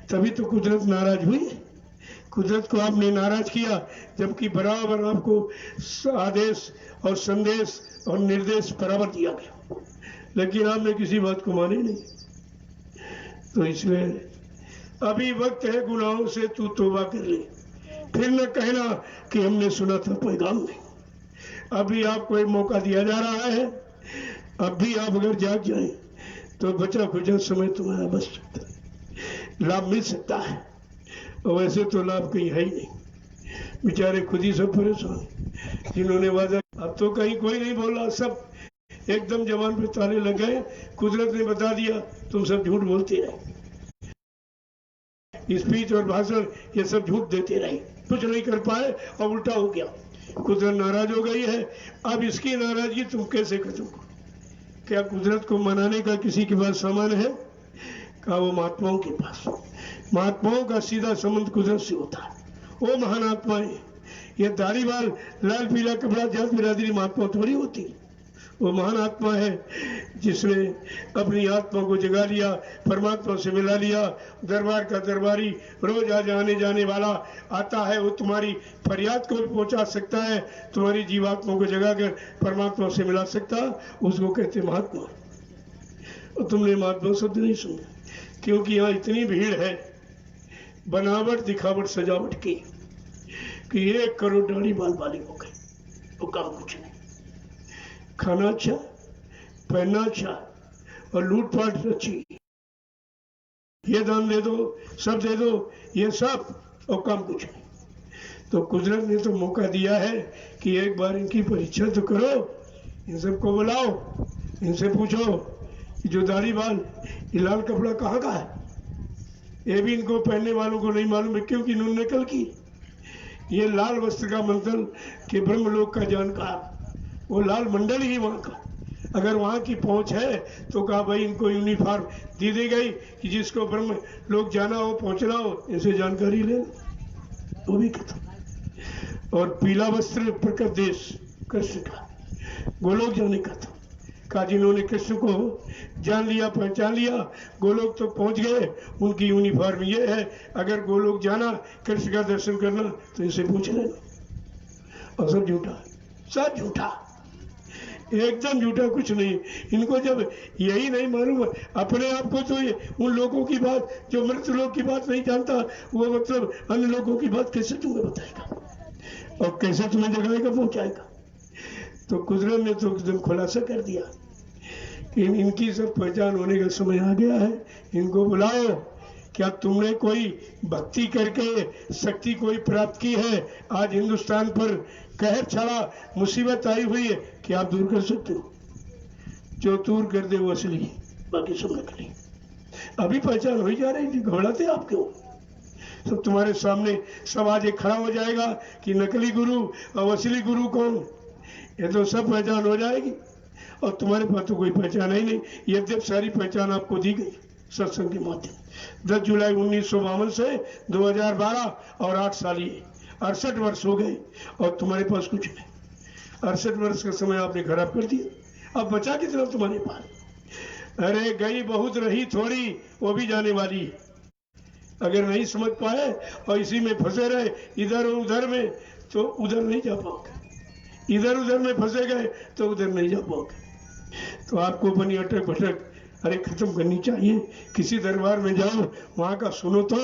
Speaker 1: तभी तो कुदरत नाराज हुई। कुदरत को आपने नाराज किया, जबकि बराबर आपको आदेश और संदेश और निर्देश बराबर दिया गया, लेकिन आपने किसी बात को माने नहीं। तो इसलिए अभी वक्त है गुनाहों से तू तौबा कर ले, फिर न कहना कि हमने सुना था पैगाम में। अभी आपको एक मौका दिया जा रहा है, अब भी आप अगर जाग जाए तो बचा खुचा समय तुम्हारा बच सकता है, लाभ मिल सकता है। और वैसे तो लाभ कहीं है ही नहीं, बेचारे खुद ही सब परेशान जिन्होंने वादा। अब तो कहीं कोई नहीं बोला, सब एकदम जवान पे ताले लग गए। कुदरत ने बता दिया तुम सब झूठ बोलते रहे, स्पीच और भाषण ये सब झूठ देते रहे, कुछ नहीं कर पाए और उल्टा हो गया। कुदरत नाराज हो गई है। अब इसकी नाराजगी तुम कैसे खत्म करो? क्या कुदरत को मनाने का किसी के पास सामान है? कहा वो महात्माओं के पास। महात्माओं का सीधा संबंध कुदरत से होता है, वो महान आत्माएं। ये दाढ़ीवाल लाल पीला कपड़ा जात बिरादरी महात्मा थोड़ी होती, वो महान आत्मा है जिसने अपनी आत्मा को जगा लिया, परमात्मा से मिला लिया। दरबार का दरबारी रोज आज आने जाने वाला आता है, वो तुम्हारी फरियाद को भी पहुंचा सकता है, तुम्हारी जीवात्मा को जगाकर परमात्मा से मिला सकता, उसको कहते महात्मा। और तुमने महात्मा शब्द नहीं सुना, क्योंकि यहाँ इतनी भीड़ है, बनावट दिखावट सजावट की कि 1 करोड़ दाढ़ी बाल वाले हो गए, वो काम कुछ नहीं। खाना अच्छा, पहनना अच्छा और लूटपाट अच्छी, ये दान दे दो, सब दे दो, ये सब, और काम कुछ नहीं। तो कुदरत ने तो मौका दिया है कि एक बार इनकी परीक्षा तो करो, इन सबको बुलाओ, इनसे पूछो जो दाढ़ी बाल, ये लाल कपड़ा कहाँ का है? ये भी इनको पहनने वालों को नहीं मालूम है, क्योंकि इन्होंने नकल की। ये लाल वस्त्र का मतलब कि ब्रह्मलोक का जानकार, वो लाल मंडल ही वहाँ का। अगर वहाँ की पहुँच है तो कहा भाई इनको यूनिफॉर्म दी दी गई कि जिसको ब्रह्म लोग जाना हो, पहुँचना हो, इनसे जानकारी ले, वो भी खत्म। और पीला वस्त्र प्रकट देश कृष्ण का, गोलोक जाने का था। कहा जिन्होंने कृष्ण को जान लिया, पहचान लिया, गोलोक तो पहुंच गए, उनकी यूनिफॉर्म ये है, अगर गोलोक जाना, कृष्ण का दर्शन करना, तो इसे पूछ लेना। और सब झूठा, सब झूठा, एकदम झूठा, कुछ नहीं। इनको जब यही नहीं मालूम अपने आप को, तो ये उन लोगों की बात, जो मृत लोग की बात नहीं जानता, वो मतलब अन्य लोगों की बात कैसे तुम्हें बताएगा और कैसे तुम्हें जगाएगा, पहुंचाएगा। तो कुदरत ने तो एकदम खुलासा कर दिया कि इनकी सब पहचान होने का समय आ गया है, इनको बुलाओ। क्या तुमने कोई भक्ति करके शक्ति कोई प्राप्त की है? आज हिंदुस्तान पर कहर छड़ा, मुसीबत आई हुई है, कि आप दूर कर सकते हो? जो दूर कर दे वो असली, बाकी सब नकली। अभी पहचान हो ही जा रही थी, घबराते आप क्यों? सब तुम्हारे सामने सब आज एक खड़ा हो जाएगा कि नकली गुरु और असली गुरु कौन। ये तो सब पहचान हो जाएगी, और तुम्हारे पास तो कोई पहचान ही नहीं। यद्यप सारी पहचान आपको दी गई सत्संग के माध्यम। 10 जुलाई 1952 से 2012 और 8 साल, ये 68 वर्ष हो गए, और तुम्हारे पास कुछ नहीं। 68 वर्ष का समय आपने खराब कर दिया। अब बचा कितना तुम्हारे पास? अरे गई बहुत, रही थोड़ी, वो भी जाने वाली है। अगर नहीं समझ पाए और इसी में फंसे रहे इधर और उधर में, तो उधर नहीं जा पाओगे। इधर उधर में फंसे गए तो उधर नहीं जा पाओगे। तो आपको अपनी अटक भटक अरे खत्म करनी चाहिए। किसी दरबार में जाओ, वहाँ का सुनो तो,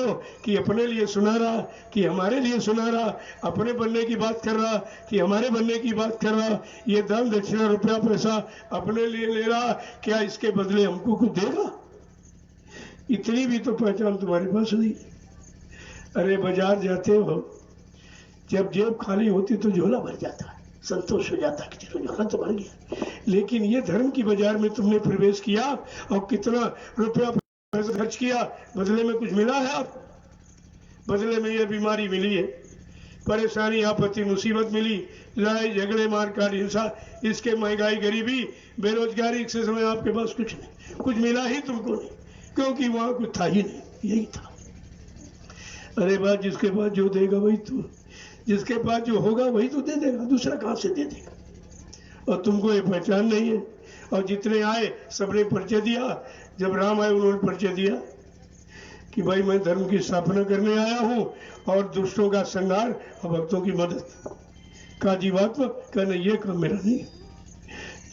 Speaker 1: कि अपने लिए सुना रहा, कि हमारे लिए सुना रहा, अपने बनने की बात कर रहा, कि हमारे बनने की बात कर रहा। ये दान दक्षिणा, रुपया पैसा अपने लिए ले रहा, क्या इसके बदले हमको कुछ देगा? इतनी भी तो पहचान तुम्हारे पास नहीं। अरे बाजार जाते हो, जब जेब खाली होती तो झोला भर जाता है, संतोष हो जाता है कि चलो झोला तो भर गया। लेकिन ये धर्म की बाजार में तुमने प्रवेश किया और कितना रुपया खर्च किया, बदले में कुछ मिला है? आप बदले में ये बीमारी मिली है, परेशानी, आपत्ति, मुसीबत मिली, लड़ाई झगड़े, मारकाट, हिंसा, इसके महंगाई, गरीबी, बेरोजगारी से समय आपके पास कुछ नहीं, कुछ मिला ही तुमको नहीं, क्योंकि वहां कुछ था ही नहीं, यही था। अरे बात, जिसके पास जो देगा वही तो, जिसके पास जो होगा वही तो दे देगा, दूसरा कहां से दे देगा? और तुमको ये पहचान नहीं है। और जितने आए सबने परिचय दिया। जब राम आए उन्होंने परिचय दिया कि भाई मैं धर्म की स्थापना करने आया हूं और दुष्टों का संहार और भक्तों की मदद। कहा जीवात्मा? कहना ये काम मेरा नहीं है,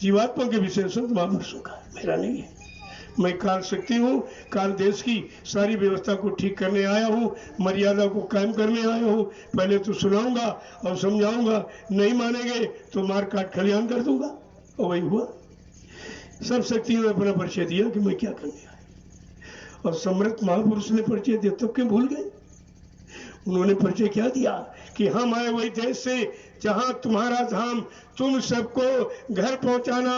Speaker 1: जीवात्मा के विषय संत महापुरुषों का, मेरा नहीं है। मैं काल शक्ति हूँ, काल देश की सारी व्यवस्था को ठीक करने आया हूँ, मर्यादा को कायम करने आया हूँ। पहले तो सुनाऊंगा और समझाऊंगा, नहीं मानेंगे तो मार काट खलियान कर दूंगा। और वही हुआ। सब शक्तियों ने अपना परिचय दिया कि मैं क्या करने आया। और सम्राट महापुरुष ने परिचय दिया, तब क्यों भूल गए? उन्होंने परिचय क्या दिया कि हम आए वही देश से जहां तुम्हारा धाम, तुम सबको घर पहुंचाना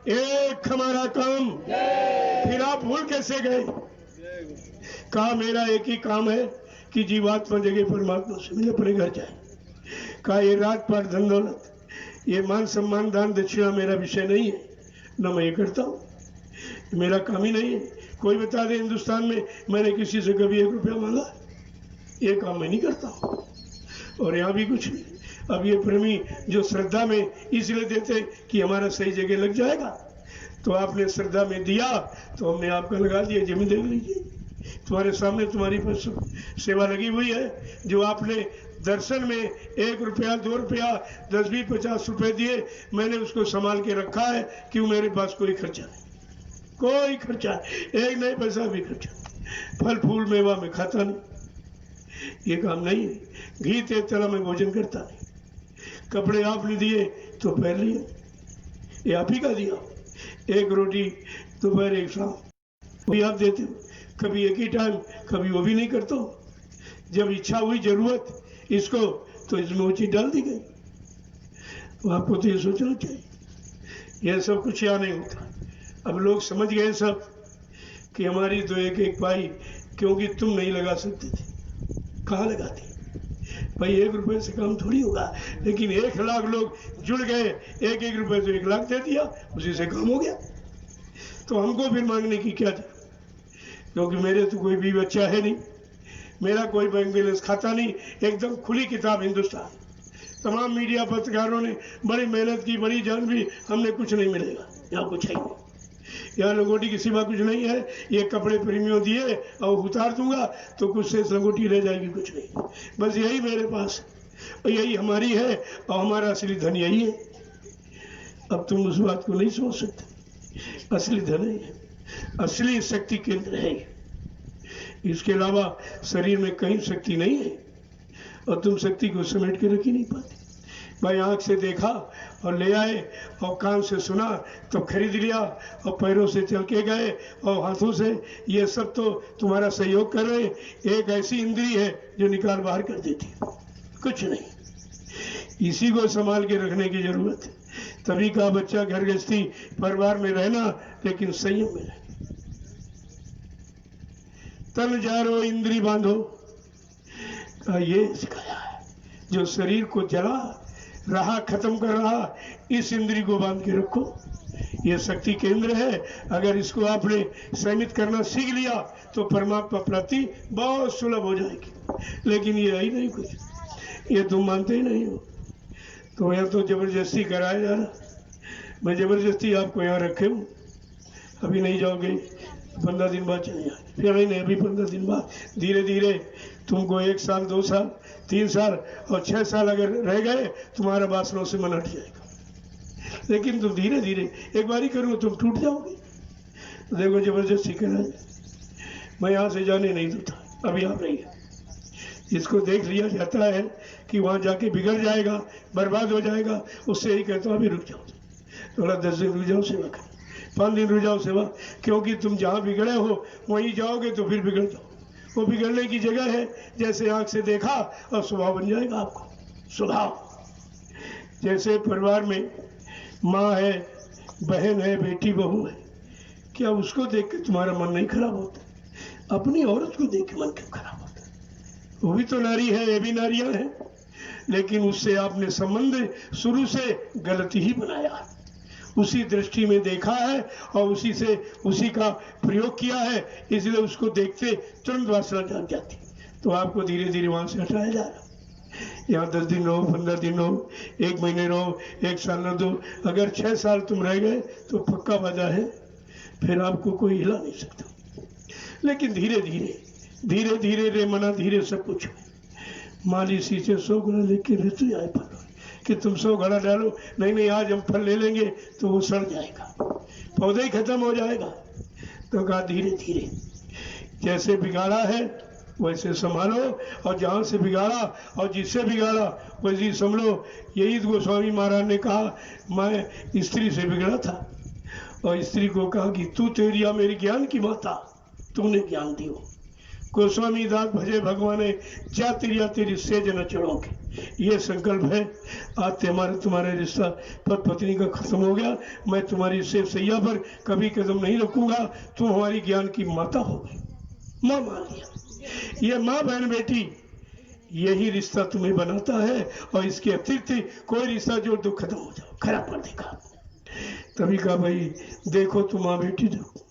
Speaker 1: एक हमारा काम। फिर आप भूल कैसे गए? कहा मेरा एक ही काम है कि जीवात्मा जगह परमात्मा से मिले, अपने घर जाए। कहा ये राजपाट, धन दौलत, ये मान सम्मान, दान दक्षिणा मेरा विषय नहीं है, न मैं ये करता हूँ, मेरा काम ही नहीं है। कोई बता दे हिंदुस्तान में मैंने किसी से कभी 1 रुपया मांगा? ये काम मैं नहीं करता हूँ। और यहाँ भी कुछ नहीं। अब ये प्रेमी जो श्रद्धा में इसलिए देते कि हमारा सही जगह लग जाएगा, तो आपने श्रद्धा में दिया तो हमने आपका लगा दिया, जमीन देख लीजिए, तुम्हारे सामने तुम्हारी सेवा लगी हुई है। जो आपने दर्शन में 1 रुपया, 2 रुपया, 10, 20, 50 रुपए दिए, मैंने उसको संभाल के रखा है, क्यों? मेरे पास कोई खर्चा नहीं, कोई खर्चा, एक नहीं पैसा भी खर्चा। फल फूल मेवा में खाता नहीं, ये काम नहीं है। घी तेज तला में भोजन करता नहीं। कपड़े आपने दिए तो पहन लिए, ये आप ही का दिया। 1 रोटी दोपहर, 1 शाम, वही आप देते हो। कभी एक ही टाइम, कभी वो भी नहीं करता। जब इच्छा हुई, जरूरत इसको, तो इसमें वो चीज डाल दी गई। तो आपको तो ये सोचना चाहिए, यह सब कुछ यहाँ नहीं होता। अब लोग समझ गए सब कि हमारी तो एक एक पाई, क्योंकि तुम नहीं लगा सकते थे, कहाँ लगाते भाई, 1 रुपए से काम थोड़ी होगा। लेकिन 1 लाख लोग जुड़ गए, 1-1 रुपए तो 1 लाख दे दिया, उसी से काम हो गया। तो हमको फिर मांगने की क्या जरूरत, क्योंकि मेरे तो कोई भी बच्चा है नहीं, मेरा कोई बैंक बैलेंस खाता नहीं, एकदम खुली किताब हिंदुस्तान। तमाम मीडिया पत्रकारों ने बड़ी मेहनत की, बड़ी जान भी, हमने कुछ नहीं मिलेगा, यहाँ कुछ है नहीं, यहाँ लंगोटी की सिवा कुछ नहीं है। ये कपड़े प्रेमियों दिए और उतार दूंगा तो कुछ से लंगोटी रह जाएगी, कुछ नहीं, बस यही मेरे पास, और यही हमारी है, और हमारा असली धन यही है। अब तुम उस बात को नहीं सोच सकते, असली धन है, असली शक्ति केंद्र है, इसके अलावा शरीर में कहीं शक्ति नहीं है, और तुम शक्ति को समेट के रख ही नहीं पाते। भाई आंख से देखा और ले आए, और कान से सुना तो खरीद लिया, और पैरों से चल के गए, और हाथों से, ये सब तो तुम्हारा सहयोग कर रहे। एक ऐसी इंद्री है जो निकाल बाहर कर देती, कुछ नहीं। इसी को संभाल के रखने की जरूरत है। तभी का बच्चा घर गृहस्थी परिवार में रहना, लेकिन संयम में रहना। तन जारो इंद्री बांधो, ये सिखाया है। जो शरीर को जला रहा, खत्म कर रहा, इस इंद्री को बांध के रखो, ये शक्ति केंद्र है। अगर इसको आपने संयमित करना सीख लिया तो परमात्मा प्राप्ति बहुत सुलभ हो जाएगी। लेकिन ये है ही नहीं कुछ, ये तुम मानते ही नहीं हो, तो यहाँ तो जबरदस्ती कराया जा रहा। मैं जबरदस्ती आपको यहाँ रखे हूँ, अभी नहीं जाओगे, 15 दिन बाद चले जाए, फिर नहीं, अभी 15 दिन बाद, धीरे धीरे तुमको 1 साल, 2 साल, 3 साल और 6 साल अगर रह गए, तुम्हारा वासनाओं से मन हट जाएगा। लेकिन तुम धीरे धीरे, एक बारी करो तुम टूट जाओगे। देखो जबरदस्ती करा, मैं यहाँ से जाने नहीं देता, अभी आप रहिए। जिसको देख लिया जाता है कि वहाँ जाके बिगड़ जाएगा, बर्बाद हो जाएगा, उससे यही कहता हूँ अभी रुक जाओ, थोड़ा 10 दिन रुक जाओ सेवा कर, 5 दिन रुक जाओ सेवा, क्योंकि तुम जहाँ बिगड़े हो वहीं जाओगे तो फिर बिगड़ जाओ। वो बिगड़ने की जगह है, जैसे आंख से देखा और स्वभाव बन जाएगा आपको, स्वभाव। जैसे परिवार में माँ है, बहन है, बेटी बहू है, क्या उसको देख के तुम्हारा मन नहीं खराब होता? अपनी औरत को देख के मन क्यों खराब होता? वो भी तो नारी है, ये भी नारियां हैं, लेकिन उससे आपने संबंध शुरू से गलत ही बनाया, उसी दृष्टि में देखा है और उसी का प्रयोग किया है, इसलिए उसको देखते तुरंत वासना जाग जाती। तो आपको धीरे धीरे वहां से हटाया जा रहा। यहाँ 10 दिन रहो, 15 दिन रहो, 1 महीने रहो, 1 साल रह दो, अगर 6 साल तुम रह गए तो पक्का वादा है फिर आपको कोई हिला नहीं सकता। लेकिन धीरे धीरे रे मना धीरे सब कुछ। माली सींचे 100 गुना लेके रहते आए फल, कि तुम 100 घड़ा डालो, नहीं आज हम फल ले लेंगे तो वो सड़ जाएगा, पौधा ही खत्म हो जाएगा। तो कहा धीरे धीरे, जैसे बिगाड़ा है वैसे संभालो, और जहाँ से बिगाड़ा और जिससे बिगाड़ा वैसे संभलो। यही गोस्वामी महाराज ने कहा, मैं स्त्री से बिगड़ा था और स्त्री को कहा कि तू तेरिया मेरी ज्ञान की माता, तूने ज्ञान दियो। गोस्वामी दास भजे भगवाने जा तेरिया तेरी सेज न चढ़ोगे, ये संकल्प है। आज तुम्हारे रिश्ता पति पत्नी का खत्म हो गया, मैं तुम्हारी सेव सैया पर कभी कदम नहीं रखूंगा, तुम हमारी ज्ञान की माता हो गई, माँ मान लिया। ये माँ बहन बेटी यही रिश्ता तुम्हें बनाता है, और इसके अतिरिक्त कोई रिश्ता जो तो खत्म हो जाओ, खराब कर देगा। तभी कहा भाई देखो तुम माँ बेटी देखो,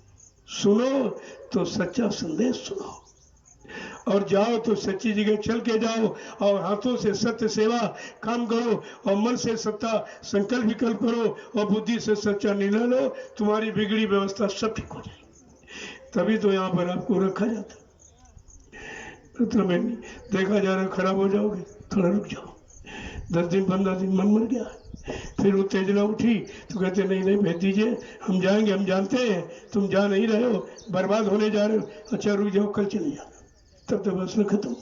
Speaker 1: सुनो तो सच्चा संदेश सुनो, और जाओ तो सच्ची जगह चल के जाओ, और हाथों से सत्य सेवा काम करो, और मन से सत्ता संकल्प विकल्प करो, और बुद्धि से सच्चा निर्णय लो, तुम्हारी बिगड़ी व्यवस्था सब ठीक हो जाएगी। तभी तो यहाँ पर आपको रखा जाता। मतलब देखा जा रहा खराब हो जाओगे, थोड़ा रुक जाओ, 10 दिन 15 दिन मन मर गया, फिर उत्तेजना उठी तो कहते नहीं भेज दीजिए, हम जाएंगे, हम जानते हैं तुम जा नहीं रहे हो, बर्बाद होने जा रहे हो, अच्छा रुक जाओ, कल चले जाना। तब तो बस खत्म।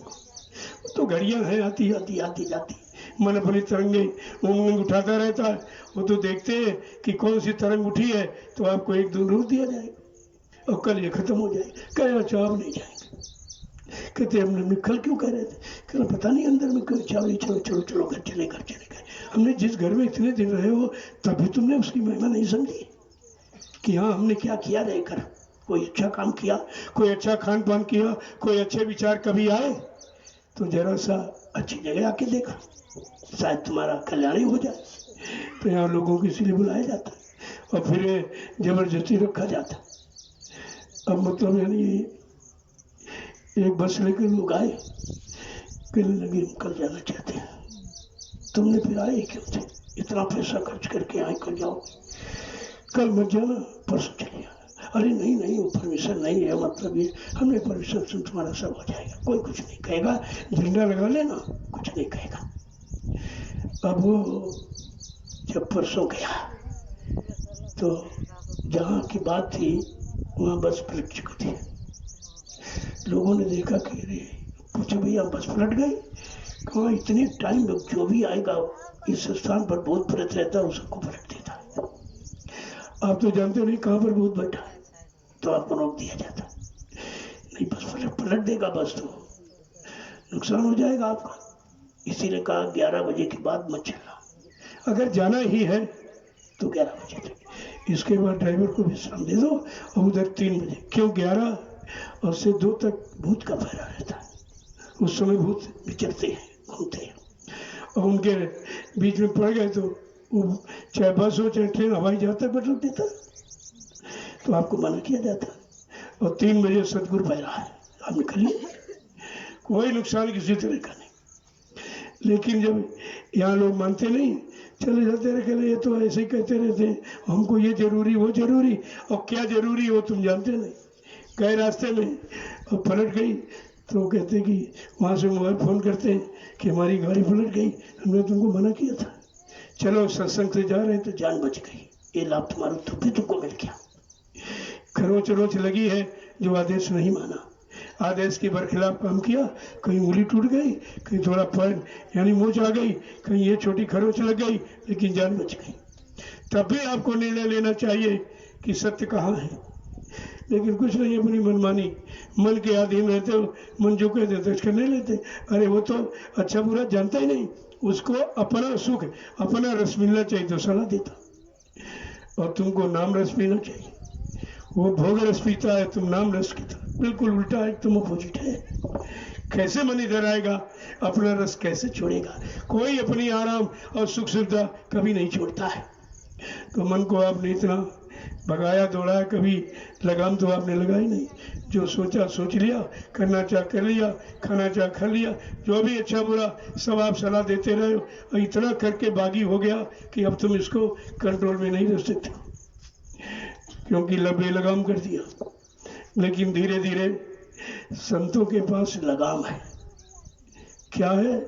Speaker 1: तो घड़ियां हैं आती जाती, मन अपनी तरंगे उंगली उठाता रहता है। वो तो देखते हैं कि कौन सी तरंग उठी है, तो आपको 1 दिन रोक दिया जाएगा और कल ये खत्म हो जाएगा। कहे अच्छा आप नहीं जाएंगे, कहते हमने कल क्यों कह रहे थे, कल पता नहीं अंदर में क्यों इच्छा हुई, चलो घर चले। हमने जिस घर में इतने दिन रहे हो तभी तुमने उसकी महिमा नहीं समझी, कि हाँ हमने क्या किया रहकर, कोई अच्छा काम किया, कोई अच्छा खान पान किया, कोई अच्छे विचार कभी आए तो जरा सा अच्छी जगह आके देखा, शायद तुम्हारा कल्याण ही हो जाए। तो यहाँ लोगों को इसीलिए बुलाया जाता और फिर जबरदस्ती रखा जाता। अब मतलब यानी एक बस लेकर लोग आए, कहने लगे हम कल जाना चाहते हैं। तुमने फिर आए क्यों थे, इतना पैसा खर्च करके आए, कल जाओ, कल मत जाना, परसों चले जाना। अरे नहीं नहीं, वो परमिशन नहीं है, मतलब ये हमने परमिशन से तुम्हारा सब हो जाएगा, कोई कुछ नहीं कहेगा, झंडा लगा लेना, कुछ नहीं कहेगा। अब वो जब परसों गया तो जहाँ की बात थी वहाँ बस पलट चुकी थी। लोगों ने देखा कि अरे, पूछे भैया बस पलट गई, कहाँ इतने टाइम में जो भी आएगा इस स्थान पर भूत प्रेत रहता है उसको पलट देता है। आप तो जानते नहीं कहाँ पर भूत बैठा है, तो आपको रोक दिया जाता। नहीं बस पलट देगा, बस तो नुकसान हो जाएगा आपका। इसीलिए कहा 11 बजे के बाद मत चलना, अगर जाना ही है तो 11 बजे तक, इसके बाद ड्राइवर को विश्राम दे दो और उधर 3 बजे, क्यों 11 और से 2 तक भूत का पहरा रहता है। उस समय भूत विचरते हैं, घूमते हैं, और उनके बीच में पड़ गए तो वो चाहे बस हो चाहे ट्रेन हवाई जहाज तक बदल देता, तो आपको मना किया जाता। और 3 बजे सतगुरु पहरा है, आप निकलिए, कोई नुकसान किसी तरह का नहीं। लेकिन जब यहाँ लोग मानते नहीं, चले जाते रहे, कहते ये तो ऐसे ही कहते रहते हैं, हमको ये जरूरी वो जरूरी, और क्या जरूरी वो तुम जानते नहीं। गए रास्ते में और पलट गई तो कहते कि वहाँ से मोबाइल फ़ोन करते हैं कि हमारी गाड़ी पलट गई, हमने तुमको मना किया था, चलो सत्संग से जा रहे हैं तो जान बच गई, ये लाभ तुम्हारा तुमको मिल गया। खरोच रोच लगी है जो आदेश नहीं माना, आदेश के बरखिलाफ काम किया, कहीं उंगली टूट गई, कहीं थोड़ा पैर यानी मोच आ गई, कहीं ये छोटी खरोच लग गई, लेकिन जान बच गई। तब भी आपको निर्णय लेना चाहिए कि सत्य कहाँ है। लेकिन कुछ नहीं, अपनी मनमानी, मन के अधीन रहते हो, मन जो कहते दर्ज करने लेते। अरे वो तो अच्छा बुरा जानता ही नहीं, उसको अपना सुख अपना रस मिलना चाहिए तो सलाह देता, और तुमको नाम रस पीना चाहिए। वो भोग रस पीता है, तुम नाम रस पीता, बिल्कुल उल्टा है, तुम अपोजिट है। कैसे मन इधर आएगा, अपना रस कैसे छोड़ेगा। कोई अपनी आराम और सुख सुविधा कभी नहीं छोड़ता है। तो मन को आपने इतना भगाया दौड़ाया, कभी लगाम तो आपने लगाई नहीं। जो सोचा सोच लिया, करना चाह कर लिया, खाना चाह खा लिया, जो भी अच्छा बुरा सब आप सलाह देते रहे हो, और इतना करके बागी हो गया कि अब तुम इसको कंट्रोल में नहीं रख सकते, क्योंकि लबे लगाम कर दिया। लेकिन धीरे धीरे संतों के पास लगाम है। क्या है?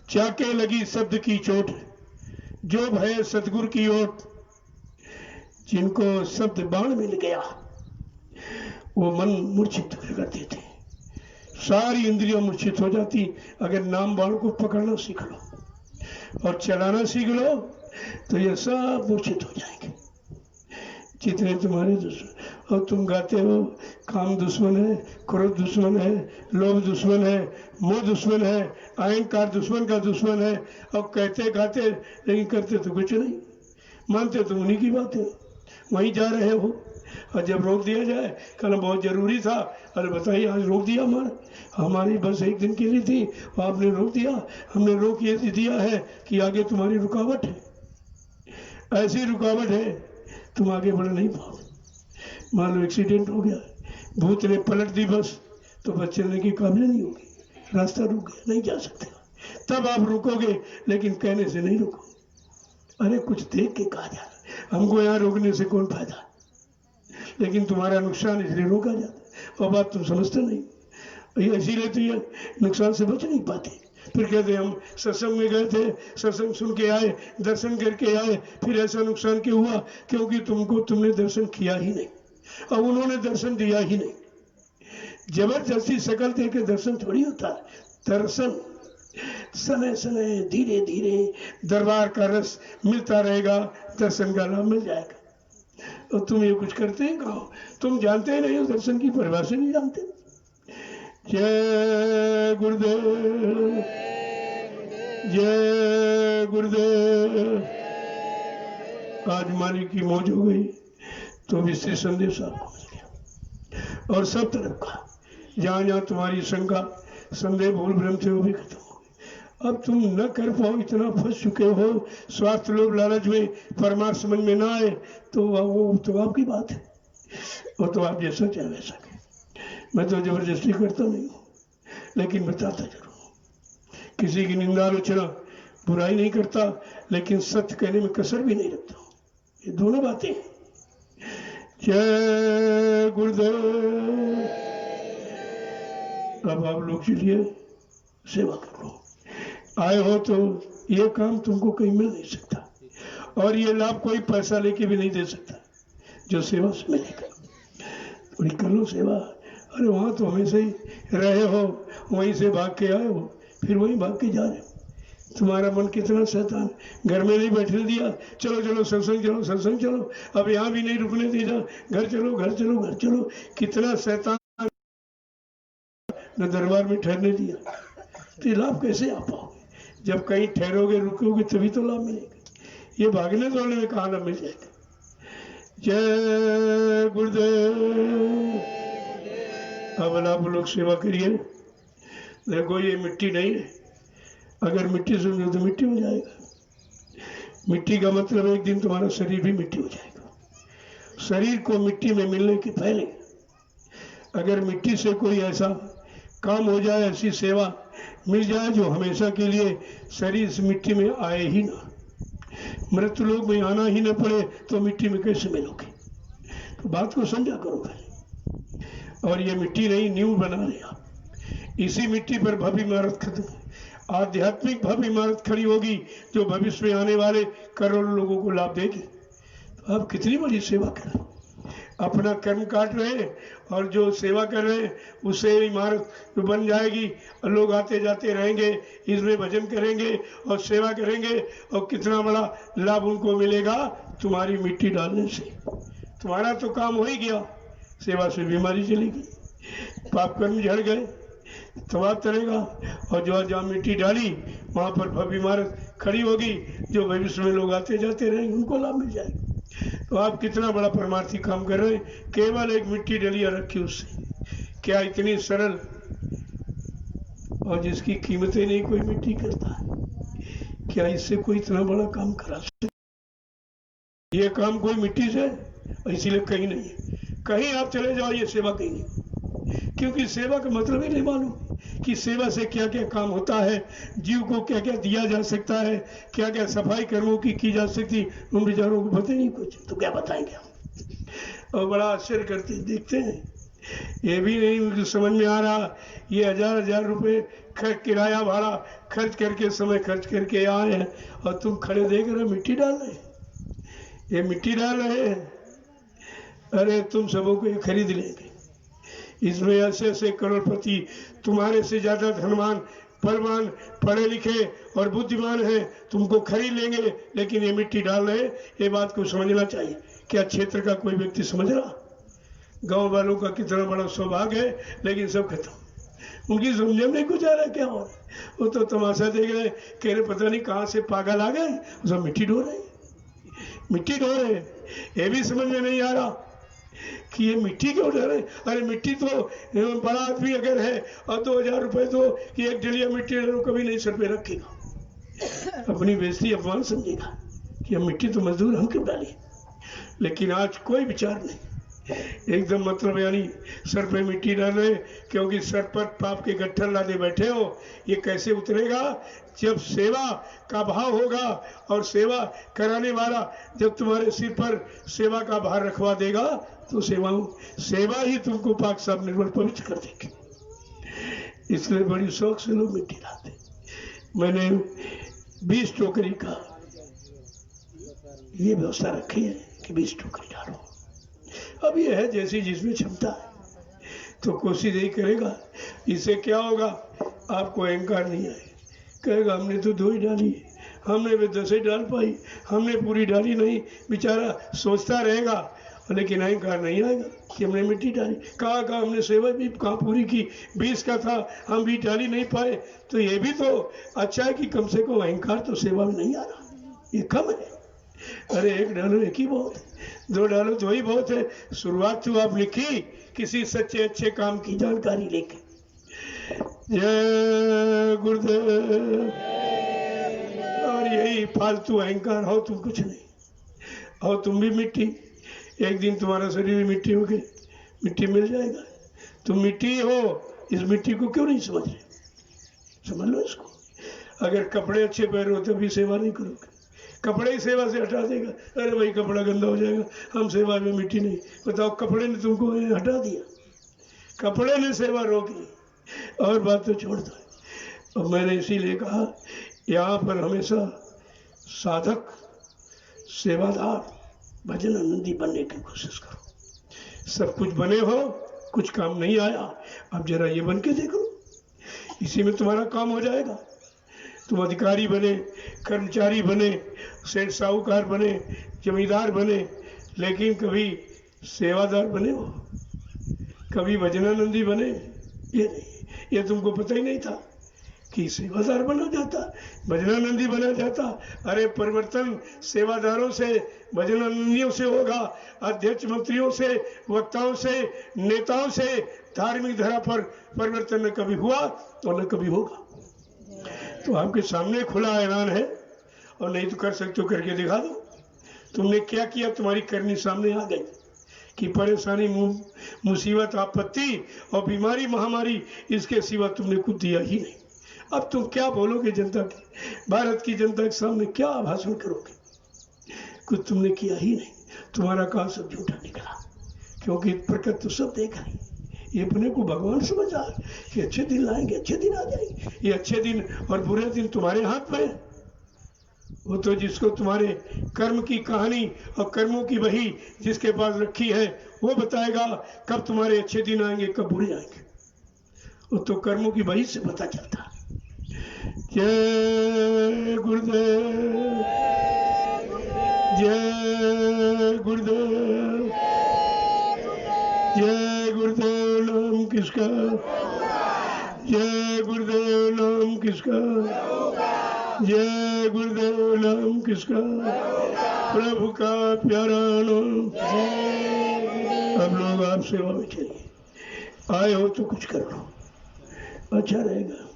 Speaker 1: जाके लगी शब्द की चोट, जो भय सतगुरु की ओट, जिनको शब्द बाण मिल गया वो मन मूर्छित कर देते, सारी इंद्रियां मूर्छित हो जाती। अगर नाम बाण को पकड़ना सीख लो और चलाना सीख लो तो ये सब मूर्छित हो जाएंगे, जितने तुम्हारे दुश्मन। और तुम गाते हो काम दुश्मन है, क्रोध दुश्मन है, लोभ दुश्मन है, मोह दुश्मन है, अहंकार दुश्मन का दुश्मन है, और कहते गाते लेकिन करते तो कुछ नहीं, मानते तो उन्हीं की बात है, वहीं जा रहे हो। और जब रोक दिया जाए, कहना बहुत जरूरी था, अरे बताइए आज रोक दिया, हमारी बस एक दिन के लिए थी, आपने रोक दिया। हमने रोक ये दिया है कि आगे तुम्हारी रुकावट है, ऐसी रुकावट है तुम आगे बढ़ नहीं पाओ। मान लो एक्सीडेंट हो गया, भूत ने पलट दी बस, तो बस चलने की काबिल नहीं होगी, रास्ता रुक गया, नहीं जा सकते। तब आप रुकोगे, लेकिन कहने से नहीं रुकोगे। अरे कुछ देख के कहा जा, हमको यहाँ रोकने से कौन फायदा, लेकिन तुम्हारा नुकसान इसलिए रोका जाता, और बात तुम समझते नहीं, इसीलिए तो ये नुकसान से बच नहीं पाते। फिर कहते हम सत्संग में गए थे, सत्संग सुन के आए, दर्शन करके आए, फिर ऐसा नुकसान क्यों हुआ? क्योंकि तुमने दर्शन किया ही नहीं, और उन्होंने दर्शन दिया ही नहीं। जबरदस्ती शकल दे के दर्शन थोड़ी होता है। दर्शन समय समय धीरे धीरे दरबार का रस मिलता रहेगा, दर्शन का लाभ मिल जाएगा। और तुम ये कुछ करते हैं कहो, तुम जानते ही नहीं हो, दर्शन की परिभाषा नहीं जानते। जय गुरुदेव, जय गुरुदेव। आज मालिक की मौज हो गई, तो विस्तृत संदेश आपको मिल गया और सब तरफ का जहाँ जहाँ तुम्हारी शंका संदेह भूल भ्रम थे वो भी खत्म हो गए। अब तुम न कर पाओ, इतना फंस चुके हो स्वार्थ लोभ लालच में, परमार्थ समझ में ना आए तो वो तो आपकी बात है, वो तो आप जैसा चाहे वैसा करें। मैं तो जबरदस्ती करता नहीं हूँ, लेकिन बताता जरूर हूँ। किसी की निंदा आलोचना बुराई नहीं करता, लेकिन सत्य कहने में कसर भी नहीं रखता हूँ। ये दोनों बातें। जय गुरुदेव। अब आप लोग चलिए सेवा कर लो। आए हो तो ये काम तुमको कहीं मिल नहीं सकता, और ये लाभ कोई पैसा लेके भी नहीं दे सकता जो सेवा से मिलेगा। थोड़ी कर लो सेवा। अरे वहाँ तो हमेशा ही रहे हो, वहीं से भाग के आए हो, फिर वहीं भाग के जा रहे हो। तुम्हारा मन कितना शैतान, घर में नहीं बैठने दिया, चलो चलो सत्संग चलो सत्संग चलो, अब यहाँ भी नहीं रुकने दिया, घर चलो घर चलो घर चलो। कितना शैतान न दरबार में ठहरने दिया। तो लाभ कैसे आ पाओगे? जब कहीं ठहरोगे रुकोगे तभी तो लाभ मिलेगा। ये भागने दौड़ने में कहाँ लाभ मिल जाएगा। जय गुरुदेव। अब आप लोग सेवा करिए। देखो ये मिट्टी नहीं है, अगर मिट्टी समझो तो मिट्टी हो जाएगा। मिट्टी का मतलब एक दिन तुम्हारा शरीर भी मिट्टी हो जाएगा। शरीर को मिट्टी में मिलने के पहले अगर मिट्टी से कोई ऐसा काम हो जाए, ऐसी सेवा मिल जाए जो हमेशा के लिए शरीर से मिट्टी में आए ही ना, मृत्यु लोक में आना ही न पड़े, तो मिट्टी में कैसे मिलोगे? तो बात को समझा करो पहले। और ये मिट्टी नहीं, नींव बना रहे आप। इसी मिट्टी पर भव्य इमारत खत्म, आध्यात्मिक भव्य इमारत खड़ी होगी जो भविष्य में आने वाले करोड़ों लोगों को लाभ देगी। तो आप कितनी बड़ी सेवा कर रहे हैं। अपना कर्म काट रहे हैं और जो सेवा कर रहे हैं उससे इमारत बन जाएगी और लोग आते जाते रहेंगे, इसमें भजन करेंगे और सेवा करेंगे, और कितना बड़ा लाभ उनको मिलेगा तुम्हारी मिट्टी डालने से। तुम्हारा तो काम हो ही गया, सेवा से बीमारी चलेगी, पाप कर्म झड़ गए, तबाह करेगा। और जो जहाँ मिट्टी डाली वहाँ पर भव्य इमारत खड़ी होगी जो भविष्य में लोग आते जाते रहेंगे, उनको लाभ मिल जाएगा। तो आप कितना बड़ा परमार्थी काम कर रहे हैं। केवल एक मिट्टी डलिया रखी उससे, क्या इतनी सरल, और जिसकी कीमतें नहीं कोई मिट्टी करता है, क्या इससे कोई इतना बड़ा काम करा सकता? ये काम कोई मिट्टी से, इसीलिए कहीं नहीं है। कहीं आप चले जाओ ये सेवा कहीं नहीं, क्योंकि सेवा का मतलब ही नहीं मालूम कि सेवा से क्या क्या काम होता है, जीव को क्या क्या दिया जा सकता है, क्या क्या सफाई कर्मों की जा सकती, उन बेचारों को पता नहीं कुछ, तो क्या बताएंगे हम। और बड़ा आश्चर्य करते देखते हैं, ये भी नहीं समझ में आ रहा, ये हजार रुपए किराया भाड़ा खर्च करके, समय खर्च करके आए हैं, और तुम खड़े देख रहे हो मिट्टी डाल रहे हैं। ये मिट्टी डाल रहे हैं, अरे तुम सबों को ये खरीद लेंगे। इसमें ऐसे ऐसे करोड़पति तुम्हारे से ज्यादा धनवान, बलवान, पढ़े लिखे और बुद्धिमान हैं, तुमको खरीद लेंगे, लेकिन ये मिट्टी डाल रहे। ये बात को समझना चाहिए। क्या क्षेत्र का कोई व्यक्ति समझ रहा? गांव वालों का कितना बड़ा सौभाग्य है, लेकिन सब खत्म। उनकी समझ में कुछ आ रहा है क्या हो रहा है। वो तो तमाशा देख रहे, कह रहे पता नहीं कहाँ से पागल आ गए, सब मिट्टी ढो रहे, मिट्टी ढो रहे। ये भी समझ में नहीं आ रहा कि ये मिट्टी क्यों डर है। अरे मिट्टी तो बड़ा आदमी अगर है और 2000 रुपए तो कि एक डलिया मिट्टी कभी नहीं सर पे रखेगा, अपनी बेइज्जती अपमान समझेगा कि हम मिट्टी तो मजदूर हम क्यों डाली। लेकिन आज कोई विचार नहीं, एकदम मतलब यानी सर पे मिट्टी डाल रहे, क्योंकि सर पर पाप के गट्ठर लादे बैठे हो। ये कैसे उतरेगा? जब सेवा का भाव होगा, और सेवा कराने वाला जब तुम्हारे सिर पर सेवा का भार रखवा देगा, तो सेवा ही तुमको पाक साफ निर्मल पवित्र कर देगी। इसलिए बड़ी शौक से लोग मिट्टी डालते। मैंने 20 टोकरी का ये व्यवस्था रखी है कि 20 टोकरी डालो। अब ये है जैसी जिसमें क्षमता है, तो कोशिश यही करेगा। इससे क्या होगा? आपको अहंकार नहीं आएगा, कहेगा हमने तो 2 ही डाली, हमने भी 10 ही डाल पाई, हमने पूरी डाली नहीं। बेचारा सोचता रहेगा, लेकिन अहंकार नहीं आएगा कि हमने मिट्टी डाली। कहा हमने सेवा भी कहाँ पूरी की, 20 का था, हम भी डाली नहीं पाए। तो ये भी तो अच्छा है कि कम से कम अहंकार तो सेवा में नहीं आ रहा, ये कम है। अरे 1 डालो, 1 ही बहुत है। 2 डालो तो वही बहुत है। शुरुआत तो आप लिखी किसी सच्चे अच्छे काम की जानकारी लेके। जय गुरुदेव। और यही फालतू अहंकार हो तुम कुछ नहीं, और तुम भी मिट्टी, एक दिन तुम्हारा शरीर भी मिट्टी हो गई, मिट्टी मिल जाएगा। तुम मिट्टी हो, इस मिट्टी को क्यों नहीं समझ रहे? समझ लो इसको। अगर कपड़े अच्छे पहनो तभी सेवा नहीं करोगे, कपड़े ही सेवा से हटा देगा। अरे भाई कपड़ा गंदा हो जाएगा, हम सेवा में मिट्टी नहीं। बताओ, कपड़े ने तुमको हटा दिया, कपड़े ने सेवा रोकी, और बात तो छोड़ दो। और मैंने इसीलिए कहा, यहाँ पर हमेशा साधक, सेवादार, भजन आनंदी बनने की कोशिश करो। सब कुछ बने हो, कुछ काम नहीं आया, अब जरा ये बन के देखो, इसी में तुम्हारा काम हो जाएगा। तुम अधिकारी बने, कर्मचारी बने, सेठ साहूकार बने, जमींदार बने, लेकिन कभी सेवादार बने हो, कभी भजनानंदी बने? ये नहीं, ये तुमको पता ही नहीं था कि सेवादार बना जाता, भजनानंदी बना जाता। अरे परिवर्तन सेवादारों से, भजनानंदियों से होगा, अध्यक्ष मंत्रियों से, वक्ताओं से, नेताओं से। धार्मिक धरा पर परिवर्तन न कभी हुआ और न कभी होगा। तो आपके सामने खुला ऐलान है, और नहीं तो कर सकते हो करके दिखा दो। तुमने क्या किया, तुम्हारी करनी सामने आ गई कि परेशानी, मुसीबत, आपत्ति और बीमारी, महामारी, इसके सिवा तुमने कुछ दिया ही नहीं। अब तुम क्या बोलोगे जनता की, भारत की जनता के सामने क्या भाषण करोगे? कुछ तुमने किया ही नहीं। तुम्हारा काम सब झूठा निकला, क्योंकि प्रकृति तो सब देख रही। ये अपने को भगवान समझा कि अच्छे दिन लाएंगे, अच्छे दिन आ जाएंगे। ये अच्छे दिन और बुरे दिन तुम्हारे हाथ में है। वो तो जिसको तुम्हारे कर्म की कहानी और कर्मों की वही जिसके पास रखी है, वो बताएगा कब तुम्हारे अच्छे दिन आएंगे, कब बुरे आएंगे। वो तो कर्मों की वही से पता चलता है। जय गुरुदेव, जय गुरुदेव, जय गुरुदेव। नाम किसका? जय गुरुदेव। नाम किसका? जय गुरुदेव। नाम किसका? प्रभु का प्यारा नाम। अब लोग आप सेवा में चलिए, आए हो तो कुछ कर लो, अच्छा रहेगा।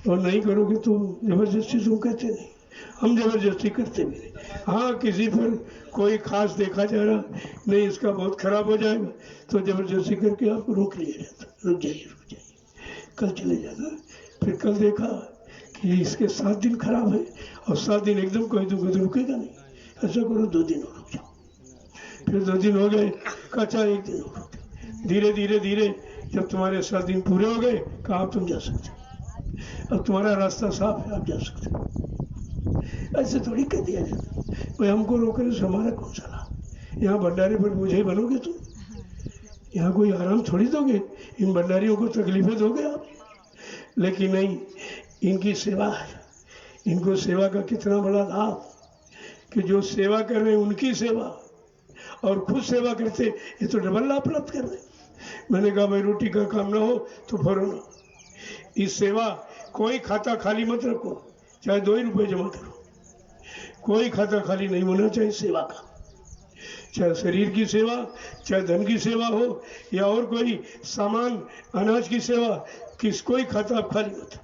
Speaker 1: और नहीं करोगे तो जबरदस्ती तुम कहते नहीं, हम जबरदस्ती करते भी नहीं। हाँ, किसी पर कोई खास देखा जा रहा नहीं, इसका बहुत खराब हो जाएगा, तो जबरदस्ती करके आपको रोक लिया जाता, रुक जाइए, कल चले जाना। फिर कल देखा कि इसके 7 दिन खराब है, और 7 दिन एकदम कह दूंगा तो रुकेगा नहीं। ऐसा करो 2 दिन और रुक जाओ। फिर 2 दिन हो गए, अच्छा 1 दिन और रुक। धीरे धीरे धीरे जब तुम्हारे 7 दिन पूरे हो गए, कहा तुम जा सकते, अब तुम्हारा रास्ता साफ है, आप जा सकते। ऐसे थोड़ी कह दिया जाता, भाई हमको रोकने से हमारा कौन सा लाभ? यहाँ भंडारे पर बोझ ही बनोगे तुम, यहाँ कोई आराम थोड़ी दोगे, इन भंडारियों को तकलीफें दोगे आप। लेकिन नहीं, इनकी सेवा है, इनको सेवा का कितना बड़ा लाभ कि जो सेवा कर रहे हैं उनकी सेवा, और खुद सेवा करते, ये तो डबल लाभ प्राप्त कर रहे। मैंने कहा भाई रोटी का काम ना हो तो फरो ना, इस सेवा कोई खाता खाली मत रखो, चाहे 2 ही रुपये जमा करो, कोई खाता खाली नहीं होना चाहिए सेवा का। चाहे शरीर की सेवा, चाहे धन की सेवा हो, या और कोई सामान अनाज की सेवा, किस कोई खाता आप खाली मत रखो।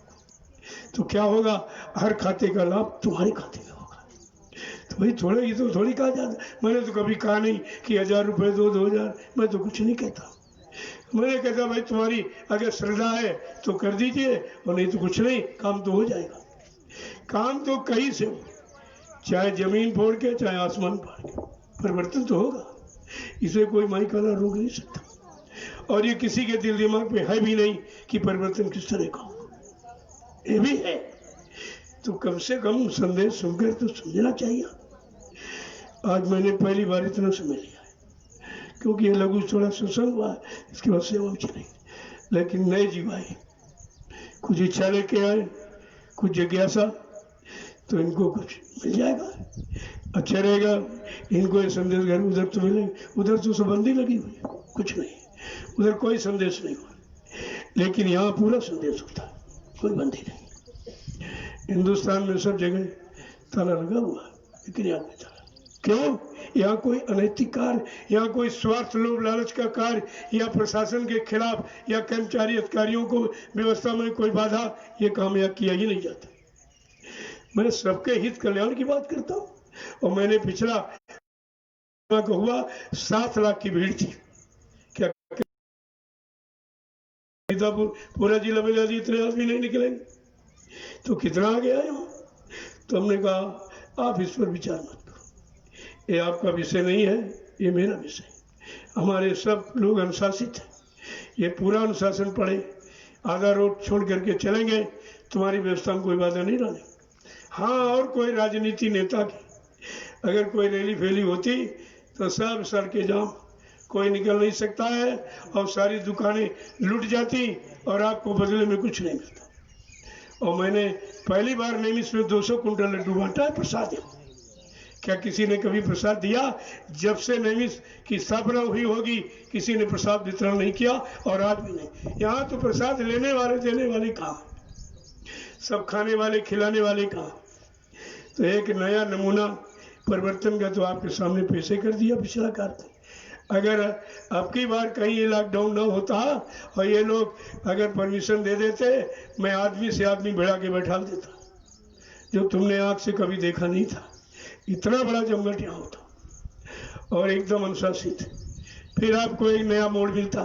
Speaker 1: तो क्या होगा, हर खाते का लाभ तुम्हारे खाते में होगा। तो भाई थोड़ा ही तो थोड़ी कहा जाता, मैंने तो कभी कहा नहीं कि 1000 रुपये दो, 2000, मैं तो कुछ नहीं कहता। मैंने कहता भाई तुम्हारी अगर श्रद्धा है तो कर दीजिए, और नहीं तो कुछ नहीं, काम तो हो जाएगा। काम तो कहीं से हो, चाहे जमीन फोड़ के, चाहे आसमान फाड़ के, परिवर्तन तो होगा। इसे कोई माई काला रोक नहीं सकता, और ये किसी के दिल दिमाग में है भी नहीं कि परिवर्तन किस तरह का हो। ये भी है तो कम से कम संदेश सुनकर तो समझना चाहिए। आज मैंने पहली बार इतना समझ लिया, क्योंकि ये लघु थोड़ा सत्संग हुआ, इसके बाद सेवा चलेगी। लेकिन नए जीव आए, कुछ इच्छा लेके आए, कुछ जिज्ञासा, तो इनको कुछ मिल जाएगा, अच्छा रहेगा। इनको ये संदेश घर उधर तो मिलेगा, उधर तो संबंधी लगी हुई है, कुछ नहीं, उधर कोई संदेश नहीं हुआ, लेकिन यहाँ पूरा संदेश होता है, कोई बंदी नहीं। हिंदुस्तान में सब जगह ताला लगा हुआ, लेकिन यहाँ पे ताला क्यों? यहाँ कोई अनैतिक कार्य, यहाँ कोई स्वार्थ लोभ लालच का कार्य या प्रशासन के खिलाफ या कर्मचारी अधिकारियों को व्यवस्था में कोई बाधा, ये काम यहाँ किया ही नहीं जाता। मैं सबके हित कल्याण की बात करता हूँ। और मैंने पिछला को हुआ 7 लाख की भीड़ थी, क्या पूरा जिला मिला दी इतने आदमी नहीं निकलेंगे, तो कितना आ गया यहाँ। तो हमने कहा आप इस पर विचार मत करो, ये आपका विषय नहीं है, ये मेरा विषय है। हमारे सब लोग अनुशासित हैं, ये पूरा अनुशासन पड़े, आधा रोड छोड़ करके चलेंगे, तुम्हारी व्यवस्था में कोई बाधा नहीं डालेंगे। हाँ, और कोई राजनीति नेता की अगर कोई रैली फैली होती तो सब सड़कें जाम, कोई निकल नहीं सकता है और सारी दुकानें लूट जाती और आपको बदले में कुछ नहीं मिलता। और मैंने पहली बार नेमिस में 200 कुंटल लड्डू बांटा है प्रसाद। क्या किसी ने कभी प्रसाद दिया? जब से नेमिस की स्थापना हुई होगी किसी ने प्रसाद वितरण नहीं किया, और आज भी नहीं। यहाँ तो प्रसाद लेने वाले देने वाले कहाँ, सब खाने वाले खिलाने वाले कहाँ। तो एक नया नमूना परिवर्तन का तो आपके सामने पेश कर दिया पिछला कार्य। अगर अब की बार कहीं ये लॉकडाउन ना होता और ये लोग अगर परमिशन दे देते, मैं आदमी से आदमी भिड़ा के बैठा देता, जो तुमने आँख से कभी देखा नहीं था। इतना बड़ा जमघट यहाँ होता और एकदम अनुशासित, फिर आपको एक नया मोड़ मिलता।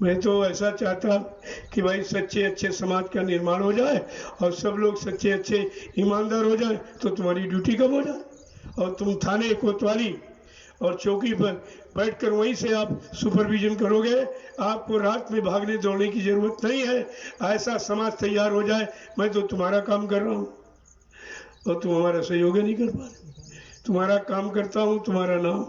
Speaker 1: मैं तो ऐसा चाहता कि भाई सच्चे अच्छे समाज का निर्माण हो जाए और सब लोग सच्चे अच्छे ईमानदार हो जाए, तो तुम्हारी ड्यूटी कम हो जाए और तुम थाने कोतवाली और चौकी पर बैठकर वहीं से आप सुपरविजन करोगे। आपको रात में भागने दौड़ने की जरूरत नहीं है। ऐसा समाज तैयार हो जाए। मैं तो तुम्हारा काम कर रहा हूँ और तुम हमारा सहयोग नहीं कर पा रहे। तुम्हारा काम करता हूँ, तुम्हारा नाम।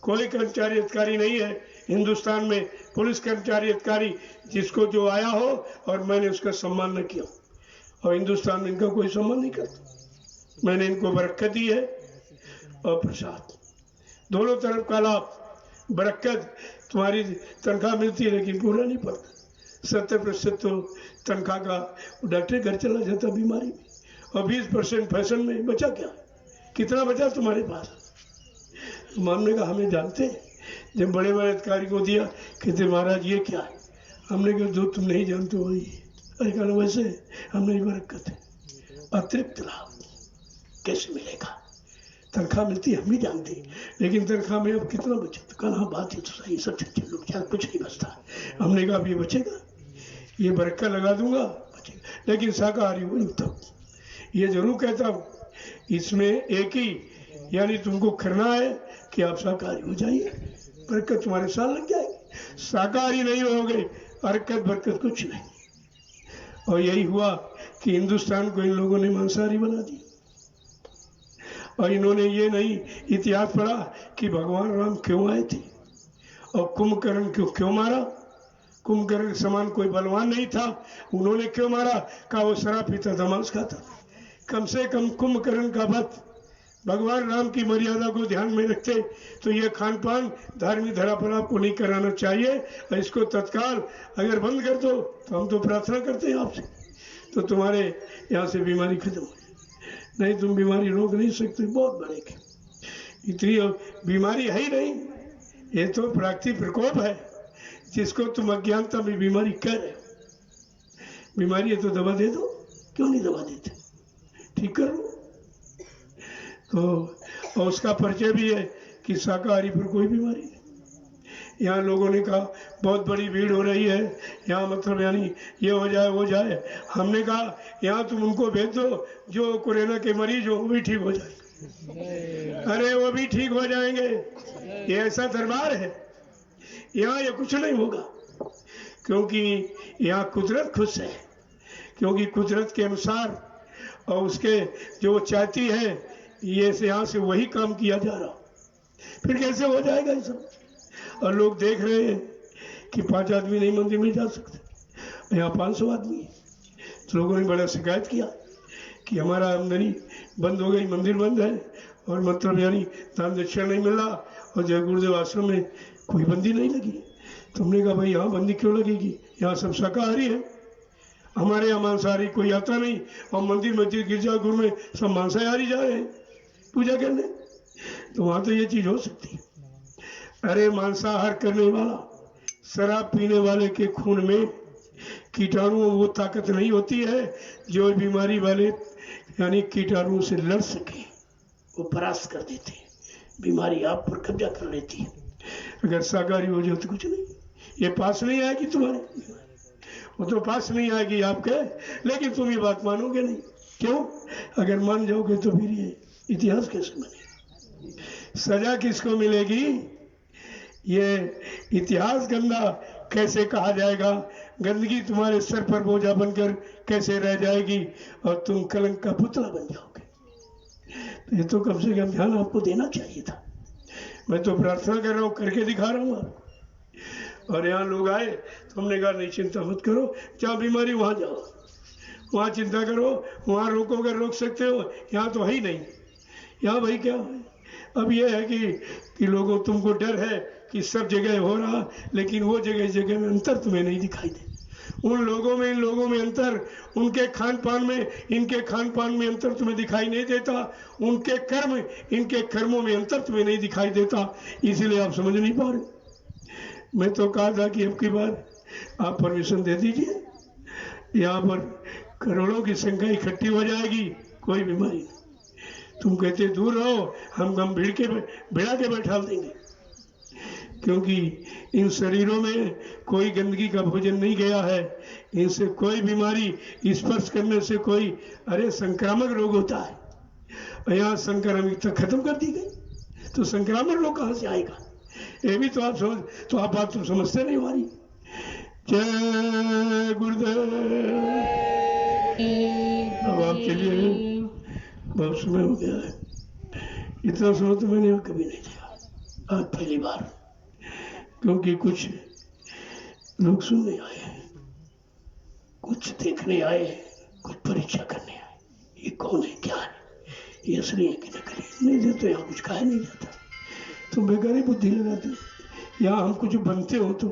Speaker 1: कोई कर्मचारी अधिकारी नहीं है हिंदुस्तान में, पुलिस कर्मचारी अधिकारी जिसको जो आया हो और मैंने उसका सम्मान न किया, और हिंदुस्तान में इनका कोई सम्मान नहीं करता। मैंने इनको बरकत दी है और प्रसाद, दोनों तरफ का लाभ। बरकत, तुम्हारी तनख्वाह मिलती है लेकिन पूरा नहीं पड़ता। 70% तो तनख्वाह का डॉक्टर घर चला जाता बीमारी में, और 20% फैशन में। बचा क्या? कितना बचा तुम्हारे पास? हमने कहा हमें जानते हैं। जब बड़े बड़े अधिकारी को दिया, कहते महाराज ये क्या है? हमने कहा जो तुम नहीं जानते वही। अरे कहना वैसे हम नहीं, बरकत है, अतिरिक्त लाभ कैसे मिलेगा? तनख्वाह मिलती है हम भी जानते हैं, लेकिन तनख्वाह में अब कितना बचे? तो कहा बात है तो सही, सब अच्छे लोग क्या कुछ नहीं बचता। हमने कहा अब ये बचेगा, ये बरकत लगा दूंगा बचेगा, लेकिन शाकाहारी हो तब। ये जरूर कहता हूँ, इसमें एक ही यानी तुमको करना है कि आप शाकाहारी हो जाइए, बरकत तुम्हारे साथ लग जाएगी। शाकाहारी नहीं होगे, बरकत बरकत कुछ नहीं। और यही हुआ कि हिंदुस्तान को इन लोगों ने मांसाहारी बना दिया। और इन्होंने ये नहीं इतिहास पढ़ा कि भगवान राम क्यों आए थे और कुंभकर्ण क्यों मारा। कुंभकर्ण के समान कोई बलवान नहीं था, उन्होंने क्यों मारा? कहा वो शराब पीता था, मांस खाता। कम से कम कुंभकर्ण का वध भगवान राम की मर्यादा को ध्यान में रखते तो ये खान पान धार्मिक धरा पर आपको नहीं कराना चाहिए। और इसको तत्काल अगर बंद कर दो तो हम तो प्रार्थना करते हैं आपसे, तो तुम्हारे यहाँ से बीमारी खत्म हो। नहीं तुम बीमारी रोक नहीं सकते, बहुत बड़े इतनी बीमारी है ही नहीं। ये तो प्राकृतिक प्रकोप है जिसको तुम अज्ञानता में बीमारी कह रहे हो। बीमारी है तो दवा दे दो, क्यों नहीं दवा देते? ठीक कर लो। तो और उसका परिचय भी है कि शाकाहारी पर कोई बीमारी नहीं। यहाँ लोगों ने कहा बहुत बड़ी भीड़ हो रही है यहाँ, मतलब यानी ये हो जाए वो जाए। हमने कहा यहाँ तुम उनको भेज दो जो कोरोना के मरीज हो, वो भी ठीक हो जाएंगे। अरे वो भी ठीक हो जाएंगे। ये ऐसा दरबार है, यहाँ ये कुछ नहीं होगा, क्योंकि यहाँ कुदरत खुश है। क्योंकि कुदरत के अनुसार और उसके जो वो चाहती है, ये से यहाँ से वही काम किया जा रहा। फिर कैसे हो जाएगा ये सब? और लोग देख रहे हैं कि 5 आदमी नहीं मंदिर में जा सकते, यहाँ 500 आदमी है। तो लोगों ने बड़ा शिकायत किया कि हमारा आमदनी बंद हो गई, मंदिर बंद है, और मतलब यानी दान दक्षिणा नहीं मिल रहा, और जय गुरुदेव आश्रम में कोई बंदी नहीं लगी। तो हमने कहा भाई यहाँ बंदी क्यों लगेगी? यहाँ सब शाकाहारी है, हमारे यहाँ मांसाहारी कोई आता नहीं। और मंदिर मस्जिद गिरजा घर में सब मांसाहारी जा रहे हैं पूजा करने। तो वहां तो ये चीज हो सकती है। अरे मांसाहार करने वाला, शराब पीने वाले के खून में कीटाणुओं वो ताकत नहीं होती है जो बीमारी वाले यानी कीटाणुओं से लड़ सके, वो परास्त कर देते हैं, बीमारी आप पर कब्जा कर लेती है। अगर शाकाहारी हो जाओ तो कुछ नहीं, ये पास नहीं आएगी तुम्हारे, वो तो पास नहीं आएगी आपके, लेकिन तुम ये बात मानोगे नहीं। क्यों? अगर मान जाओगे तो फिर ये इतिहास कैसे बनेगा? सजा किसको मिलेगी? ये इतिहास गंदा कैसे कहा जाएगा? गंदगी तुम्हारे सर पर बोझा बनकर कैसे रह जाएगी और तुम कलंक का पुतला बन जाओगे। तो ये तो कम से कम ध्यान आपको देना चाहिए था। मैं तो प्रार्थना कर रहा हूँ, करके दिखा रहा हूँ आपको। और यहाँ लोग आए तो हमने कहा नहीं चिंता मत करो, जहाँ बीमारी वहाँ जाओ, वहाँ चिंता करो, वहाँ रोको अगर रोक सकते हो, यहाँ तो है ही नहीं। यहाँ भाई क्या है? अब यह है कि लोगों तुमको डर है कि सब जगह हो रहा, लेकिन वो जगह में अंतर तुम्हें नहीं दिखाई दे। उन लोगों में इन लोगों में अंतर, उनके खान पान में इनके खान पान में अंतर तुम्हें दिखाई नहीं देता, उनके कर्म इनके कर्मों में अंतर तुम्हें नहीं दिखाई देता, इसीलिए आप समझ नहीं पा रहे। मैं तो कहा था कि अब की बार आप परमिशन दे दीजिए, यहाँ पर करोड़ों की संख्या इकट्ठी हो जाएगी, कोई बीमारी नहीं। तुम कहते दूर रहो, हम भिड़ा के बैठा देंगे, क्योंकि इन शरीरों में कोई गंदगी का भोजन नहीं गया है, इनसे कोई बीमारी स्पर्श करने से कोई अरे संक्रामक रोग होता है, यहाँ संक्रामकता खत्म कर दी गई, तो संक्रामक रोग कहाँ से आएगा? ये भी तो आप समझ, तो आप बात तुम समझते नहीं हमारी। जय गुरुदेव। अब आपके लिए बहुत समय हो गया है, इतना समय तो मैंने कभी नहीं दिया, आज पहली बार, क्योंकि कुछ लोग सुनने आए हैं, कुछ देखने आए हैं, कुछ परीक्षा करने आए। ये कौन है, क्या है, ये असली है कि नकली? नहीं देते यहाँ कुछ कहा नहीं जाता, तुम बेकारी बुद्धि लगाते हो। यहाँ हम कुछ बनते हो तो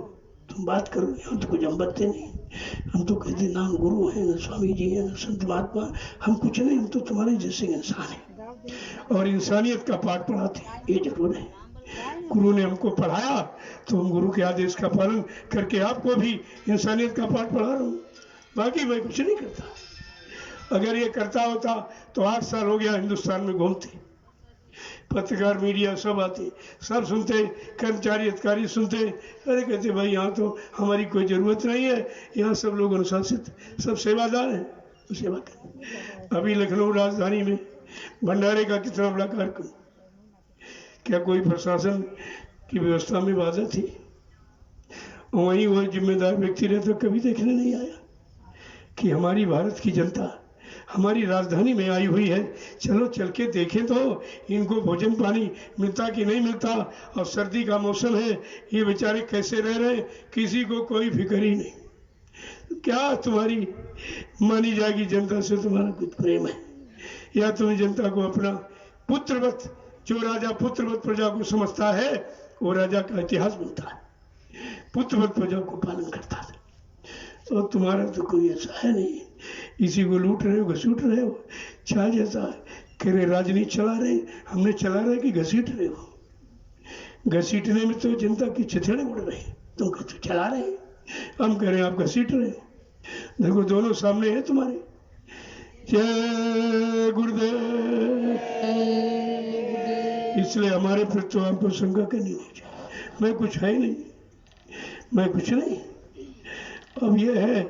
Speaker 1: तुम बात करो, यहाँ तो कुछ हम बनते नहीं। हम तो कहते ना गुरु है, ना स्वामी जी है, ना संत महात्मा, हम कुछ नहीं, हम तो तुम्हारे जैसे इंसान हैं और इंसानियत का पाठ पढ़ाते हैं, ये जरूर है। गुरु ने हमको पढ़ाया तो हम गुरु के आदेश का पालन करके आपको भी इंसानियत का पाठ पढ़ा रहा हूँ, बाकी मैं कुछ नहीं करता। अगर ये करता होता तो 8 साल हो गया हिंदुस्तान में घूमते, पत्रकार मीडिया सब आते, सब सुनते, कर्मचारी अधिकारी सुनते, अरे कहते भाई यहाँ तो हमारी कोई ज़रूरत नहीं है, यहाँ सब लोग अनुशासित, सब सेवादार हैं, तो सेवा करें। अभी लखनऊ राजधानी में भंडारे का कितना बड़ा कार्यक्रम, क्या कोई प्रशासन की व्यवस्था में बाधा थी? वहीं वह जिम्मेदार व्यक्ति रहता कभी देखने नहीं आया कि हमारी भारत की जनता हमारी राजधानी में आई हुई है, चलो चल के देखें तो इनको भोजन पानी मिलता कि नहीं मिलता, और सर्दी का मौसम है, ये बेचारे कैसे रह रहे हैं, किसी को कोई फिक्र ही नहीं। क्या तुम्हारी मानी जाएगी जनता से तुम्हारा कुछ प्रेम है, या तुम्हें जनता को अपना पुत्रवत, जो राजा पुत्रवत प्रजा को समझता है वो राजा का इतिहास बनता है, पुत्रवत प्रजा को पालन करता है। और तुम्हारा तो कोई ऐसा है नहीं, इसी को लूट रहे हो, घसीट रहे हो, चाह जैसा कह रहे राजनीति चला रहे, हमने चला रहे कि घसीट रहे हो? घसीटने में तो जनता की चिथड़े उड़ रहे, तुम कहते चला रहे, हम कह रहे हैं आप घसीट रहे हो। देखो दोनों सामने है तुम्हारे। जय गुरुदेव। इसलिए हमारे प्रति तो आपको शंका करनी नहीं चाहिए, मैं कुछ है नहीं, मैं कुछ नहीं। अब ये है,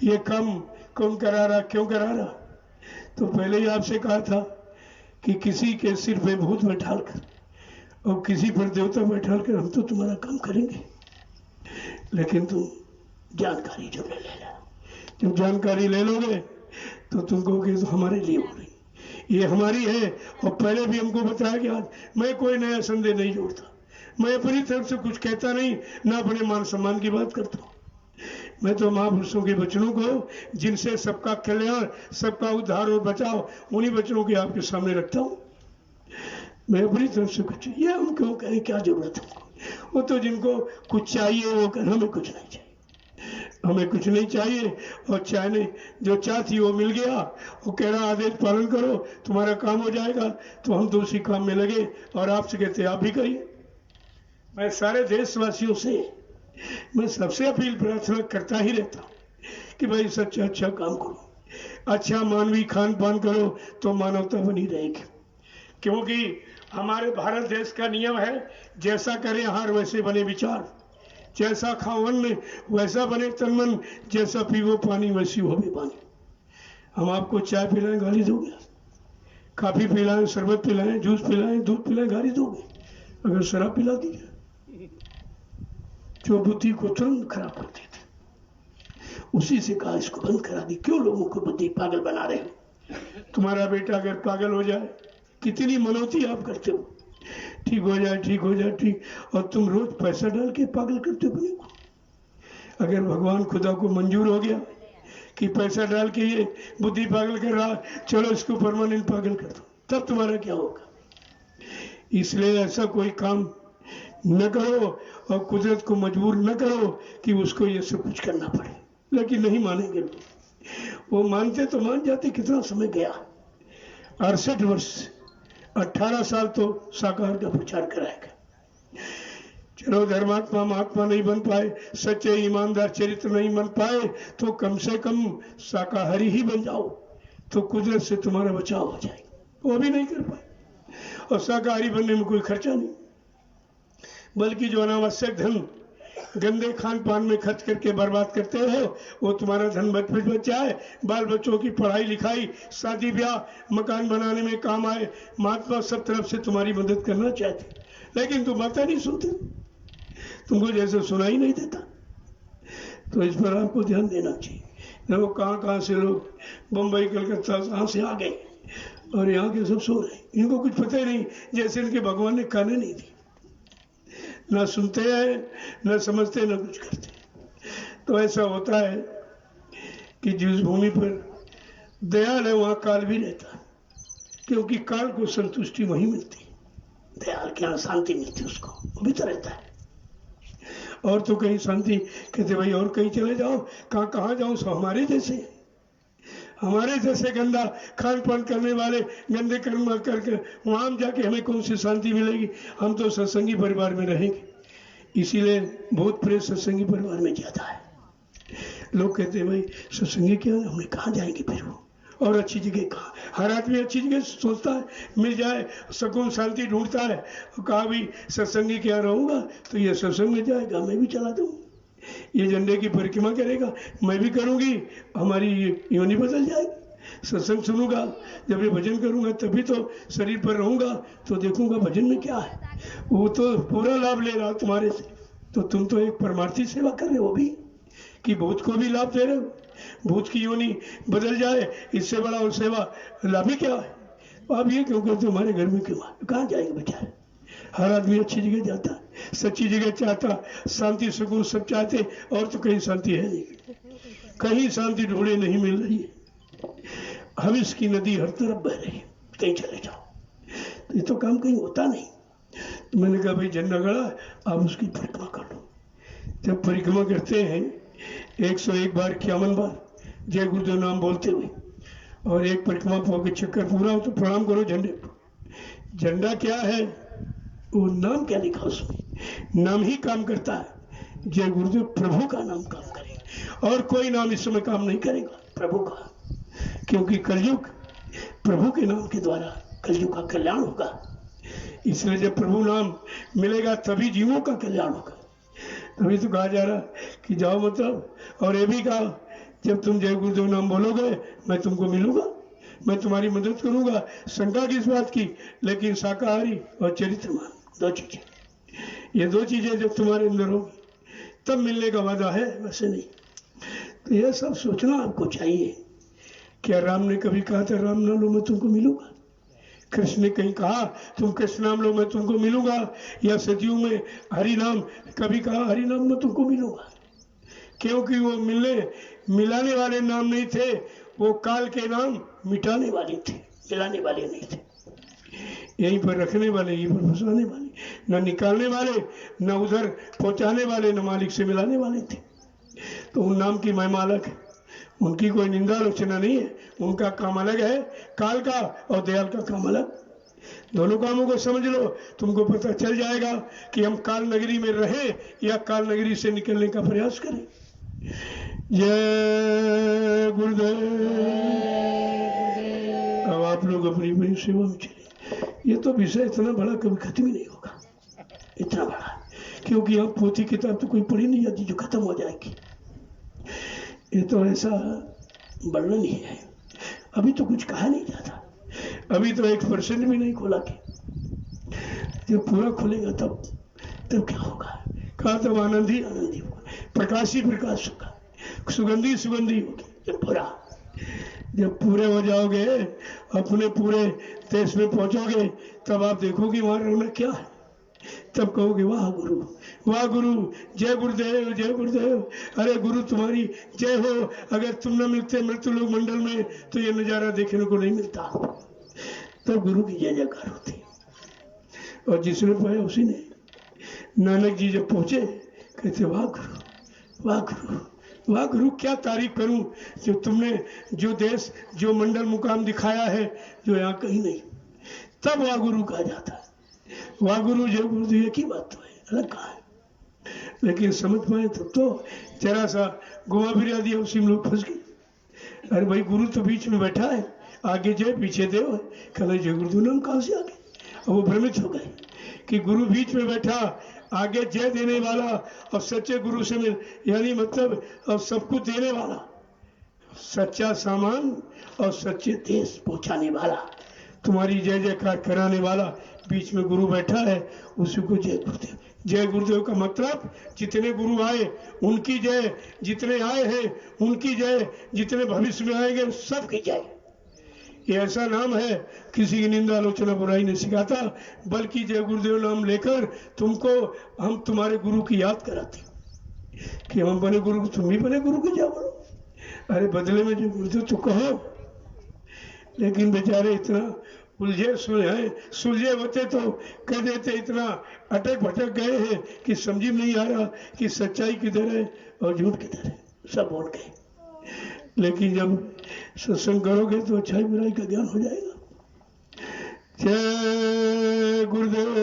Speaker 1: ये काम कौन करा रहा, क्यों करा रहा? तो पहले ही आपसे कहा था कि किसी के सिर पे भूत बैठालकर और किसी पर देवता बैठालकर हम तो तुम्हारा काम करेंगे, लेकिन तुम जानकारी जब ले लेना, जब जानकारी ले लोगे तो तुम कहोगे तो हमारे लिए हो रही, ये हमारी है। और पहले भी हमको बताया कि आज मैं कोई नया संदेह नहीं जोड़ता, मैं अपनी तरफ से कुछ कहता नहीं, ना अपने मान सम्मान की बात करता हूँ। मैं तो महापुरुषों के वचनों को, जिनसे सबका कल्याण, सबका उद्धार और बचाव, उन्हीं वचनों के आपके सामने रखता हूँ। मैं अपनी तरफ से कुछ, ये हम क्यों कहें, क्या जरूरत है? वो तो जिनको कुछ चाहिए वो कर, हमें कुछ नहीं चाहिए। हमें कुछ नहीं चाहिए, और चाहने जो चाहती वो मिल गया, वो कह रहा आदेश पालन करो तुम्हारा काम हो जाएगा, तो हम तो उसी काम में लगे, और आपसे कहते आप भी करिए। मैं सारे देशवासियों से मैं सबसे अपील प्रार्थना करता ही रहता हूँ कि भाई सच्चा अच्छा काम करो, अच्छा मानवीय खान पान करो, तो मानवता बनी रहेगी। क्योंकि हमारे भारत देश का नियम है, जैसा करें आहार वैसे बने विचार, जैसा खाओ अन्न वैसा बने तन मन, जैसा पीवो पानी वैसी हो भी पानी। हम आपको चाय पिलाएं गाली दोगे, काफी पिलाएं, शरबत पिलाएं, जूस पिलाएं, दूध पिलाएं, गाली दोगे? अगर शराब पिला दी जो बुद्धि को तुरंत खराब कर देती, उसी से कहा इसको बंद करा दी। क्यों लोगों को बुद्धि पागल बना रहे हो? तुम्हारा बेटा अगर पागल हो जाए, कितनी मनौती आप करते हो, ठीक हो जाए, ठीक हो जाए, ठीक, और तुम रोज पैसा डाल के पागल करते हो अपने को। अगर भगवान खुदा को मंजूर हो गया कि पैसा डाल के ये बुद्धि पागल कर रहा, चलो इसको परमानेंट पागल कर दो, तब तुम्हारा क्या होगा? इसलिए ऐसा कोई काम न करो और कुदरत को मजबूर न करो कि उसको ये सब कुछ करना पड़े। लेकिन नहीं मानेंगे लोग, वो मानते तो मान जाते। कितना समय गया, 68 वर्ष, 18 साल तो साकार का प्रचार कराएगा। चलो धर्मात्मा महात्मा नहीं बन पाए, सच्चे ईमानदार चरित्र नहीं बन पाए, तो कम से कम शाकाहारी ही बन जाओ, तो कुदरत से तुम्हारा बचाव हो जाएगा। वो भी नहीं कर पाए, और शाकाहारी बनने में कोई खर्चा नहीं, बल्कि जो अनावश्यक धन गंदे खान पान में खर्च करके बर्बाद करते हो, वो तुम्हारा धन बच जाए, बाल बच्चों की पढ़ाई लिखाई, शादी ब्याह, मकान बनाने में काम आए। महात्मा सब तरफ से तुम्हारी मदद करना चाहते, लेकिन तुम बातें नहीं सुनते, तुमको जैसे सुनाई नहीं देता। तो इस पर आपको ध्यान देना चाहिए। देखो कहाँ से लोग बम्बई कलकत्ता कहाँ से आ गए, और यहाँ के सब सो रहे, इनको कुछ पता ही नहीं, जैसे इनके भगवान ने खाने नहीं दी। ना सुनते हैं, ना समझते, ना कुछ करते। तो ऐसा होता है कि जिस भूमि पर दयाल है वहाँ काल भी रहता है, क्योंकि काल को संतुष्टि वहीं मिलती, दयाल के यहाँ शांति मिलती, उसको वो भी तो रहता है। और तो कहीं शांति कहते भाई और कहीं चले जाओ, कहाँ जाऊँ, सब हमारे जैसे गंदा खान पान करने वाले, गंदे कर्म करके वहाँ जाके हमें कौन सी शांति मिलेगी? हम तो सत्संगी परिवार में रहेंगे। इसीलिए बहुत प्रेम सत्संगी परिवार में ज्यादा है। लोग कहते हैं भाई सत्संगी क्या है, हमने कहाँ जाएंगे फिर वो, और अच्छी जगह कहाँ? हर आदमी अच्छी जगह सोचता है, मिल जाए, सुकून शांति ढूंढता है। कहा भी सत्संगी क्या रहूँगा, तो ये सत्संग में जाएगा, मैं भी चला दूँ, ये झंडे की परिक्रमा करेगा, मैं भी करूंगी, हमारी योनि बदल जाएगी। सत्संग सुनूंगा, जब ये भजन करूंगा तभी तो शरीर पर रहूंगा, तो देखूंगा भजन में क्या है। वो तो पूरा लाभ ले रहा तुम्हारे से, तो तुम तो एक परमार्थी सेवा कर रहे हो भी, कि भूत को भी लाभ दे रहे हो। भूत की योनि बदल जाए, इससे बड़ा और सेवा लाभ ही क्या है? आप ये क्यों करते हो, हमारे घर में क्यों? कहाँ जाएंगे बेचारे? हर आदमी अच्छी जगह जाता, सच्ची जगह चाहता, शांति सुकून सब चाहते, और तो कहीं शांति है नहीं, कहीं शांति ढूंढे नहीं मिल रही है। हविष की नदी हर तरफ बह रही है, कहीं चले जाओ, तो ये तो काम कहीं होता नहीं। तो मैंने कहा भाई झंडा गड़ा, आप उसकी परिक्रमा कर लो। जब परिक्रमा करते हैं 101 बार 51 बार जय गुरुदेव नाम बोलते हुए, और एक परिक्रमा के चक्कर पूरा हो तो प्रणाम करो झंडे पर। झंडा क्या है, वो नाम क्या लिखा उसमें, नाम ही काम करता है। जय गुरुदेव प्रभु का नाम काम करेगा, और कोई नाम इस समय काम नहीं करेगा, प्रभु का, क्योंकि कलयुग प्रभु के नाम के द्वारा कलयुग का कल्याण होगा। इसलिए जब प्रभु नाम मिलेगा तभी जीवों का कल्याण होगा। तभी तो कहा जा रहा कि जाओ मतलब, और ये भी कहा जब तुम जय गुरुदेव नाम बोलोगे मैं तुमको मिलूंगा, मैं तुम्हारी मदद करूंगा। शंका किस बात की? लेकिन शाकाहारी और चरित्रमान, दो चीजें, ये दो चीजें जब तुम्हारे अंदर होगी तब मिलने का वादा है, वैसे नहीं। तो यह सब सोचना आपको चाहिए। क्या राम ने कभी कहा था राम नाम लो मैं तुमको मिलूंगा? कृष्ण ने कहीं कहा तुम कृष्ण नाम लो मैं तुमको मिलूंगा? या सदियों में हरि नाम कभी कहा हरि नाम मैं तुमको मिलूंगा? क्योंकि वो मिलाने वाले नाम नहीं थे, वो काल के नाम मिटाने वाले थे, मिलाने वाले नहीं थे। यहीं पर रखने वाले, यहीं पर फंसाने वाले, न निकालने वाले, न उधर पहुंचाने वाले, न मालिक से मिलाने वाले थे। तो उन नाम की महिमा अलग है, उनकी कोई निंदा आलोचना नहीं है, उनका काम अलग है, काल का और दयाल का काम अलग। दोनों कामों को समझ लो, तुमको पता चल जाएगा कि हम काल नगरी में रहें या काल नगरी से निकलने का प्रयास करें। जय गुरुदेव। अब आप लोग अपनी अपनी सेवा में चले। ये तो विषय इतना बड़ा कभी खत्म ही नहीं होगा, इतना बड़ा, क्योंकि आप पोथी किताब तो कोई पढ़ी नहीं जाती जो खत्म हो जाएगी। ये तो ऐसा वर्णन ही है, अभी तो कुछ कहा नहीं जाता, अभी तो 1% भी नहीं खोला के, जब पूरा खुलेगा तब क्या होगा। कहा तब आनंद ही होगा, प्रकाश ही प्रकाश होगा, सुगंधी सुगंधी होगी। जब पूरे हो जाओगे, अपने पूरे देश में पहुंचोगे, तब आप देखोगे वहां रौनक क्या है। तब कहोगे वाह गुरु, वाह गुरु, जय गुरुदेव, जय गुरुदेव। अरे गुरु तुम्हारी जय हो। अगर तुम न मिलते मृत्यु लोक मंडल में तो ये नजारा देखने को नहीं मिलता। तब गुरु की जय जयकार होती। और जिसने पाया उसी ने। नानक जी जब पहुंचे, कहते वाह गुरु, वाह गुरु, वाह गुरु, क्या तारीफ करूं जो तुमने जो देश जो मंडल मुकाम दिखाया है जो यहाँ कहीं नहीं। तब वाह गुरु कहा जाता है। वाह गुरु जय गुरुदेव की बात तो है, अलग कहा है। लेकिन समझ पाए तब तो जरा सा घुमा फिरा दिया, उसी में लोग फंस गए। अरे भाई गुरु तो बीच में बैठा है, आगे जय पीछे देव है, कहना जय गुरुदेव नाम कहाँ से आ गए। और वो भ्रमित हो गए कि गुरु बीच में बैठा, आगे जय देने वाला और सच्चे गुरु से मिल, यानी मतलब और सब कुछ देने वाला, सच्चा सामान और सच्चे देश पहुंचाने वाला, तुम्हारी जय जयकार कराने वाला बीच में गुरु बैठा है, उसी को जय गुरुदेव। जय गुरुदेव का मतलब जितने गुरु आए उनकी जय, जितने आए हैं उनकी जय, जितने भविष्य में आएंगे सबकी जय। ये ऐसा नाम है, किसी की निंदा आलोचना बुराई नहीं सिखाता, बल्कि जय गुरुदेव नाम लेकर तुमको हम तुम्हारे गुरु की याद कराते कि हम बने गुरु, तुम भी बने गुरु की जय बोलो। अरे बदले में जो गुरुदेव तो कहो, लेकिन बेचारे इतना सुलझे होते तो कह देते, इतना अटक भटक गए हैं कि समझ में नहीं आ रहा कि सच्चाई किधर है और झूठ किधर है, सब बोल गए। लेकिन जब सत्संग करोगे तो अच्छाई बुराई का ज्ञान हो जाएगा। जय गुरुदेव।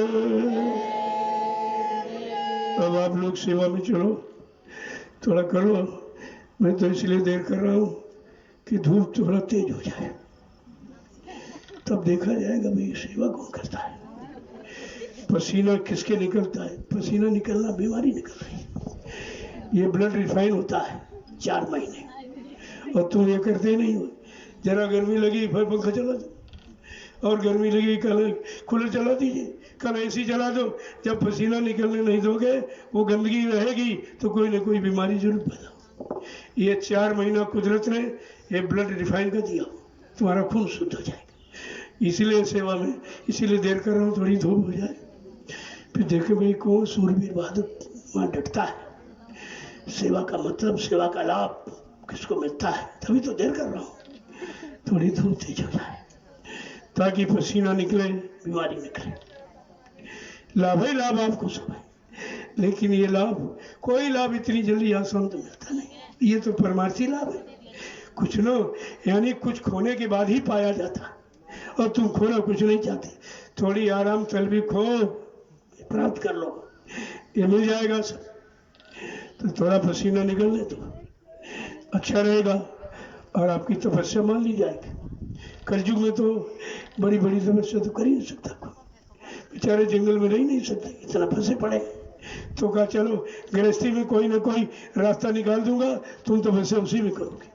Speaker 1: अब आप लोग सेवा में चलो, थोड़ा करो। मैं तो इसलिए देर कर रहा हूँ कि धूप थोड़ा तेज हो जाए, तब देखा जाएगा भाई सेवा कौन करता है। पसीना किसके निकलता है, पसीना निकलना बीमारी निकल रही है। ये ब्लड रिफाइन होता है 4 महीने, और तुम ये करते नहीं हो। जरा गर्मी लगी फिर पंखा चला दो, और गर्मी लगी कल कूलर चला दीजिए, कल एसी चला दो। जब पसीना निकलने नहीं दोगे, वो गंदगी रहेगी तो कोई ना कोई बीमारी जरूर पैदा। ये 4 महीना कुदरत ने ये ब्लड रिफाइन का दिया, तुम्हारा खून शुद्ध हो जाएगा। इसीलिए सेवा में इसीलिए देर कर रहा हूँ, थोड़ी धूप हो जाए, फिर देखे भाई कौन सूरवीर बहादुर वहाँ डटता है। सेवा का मतलब, सेवा का लाभ किसको मिलता है, तभी तो देर कर रहा हूँ। थोड़ी धूप तेज हो जाए ताकि पसीना निकले, बीमारी निकले। लाभ ही लाभ आपको सब है, लेकिन ये लाभ, कोई लाभ इतनी जल्दी आसान तो मिलता नहीं। ये तो परमार्थी लाभ है, कुछ न यानी कुछ खोने के बाद ही पाया जाता, और तुम खोना कुछ नहीं चाहते। थोड़ी आराम तलबी खो प्राप्त कर लो, ये मिल जाएगा सब। तो थोड़ा पसीना निकलने दो, अच्छा रहेगा, और आपकी तपस्या मान ली जाएगी। कलयुग में तो बड़ी बड़ी तपस्या तो कर ही नहीं सकता कोई, बेचारे जंगल में रह नहीं सकते, इतना फंसे पड़े। तो कहा चलो गृहस्थी में कोई ना कोई रास्ता निकाल दूंगा, तुम तपस्या उसी में करोगे।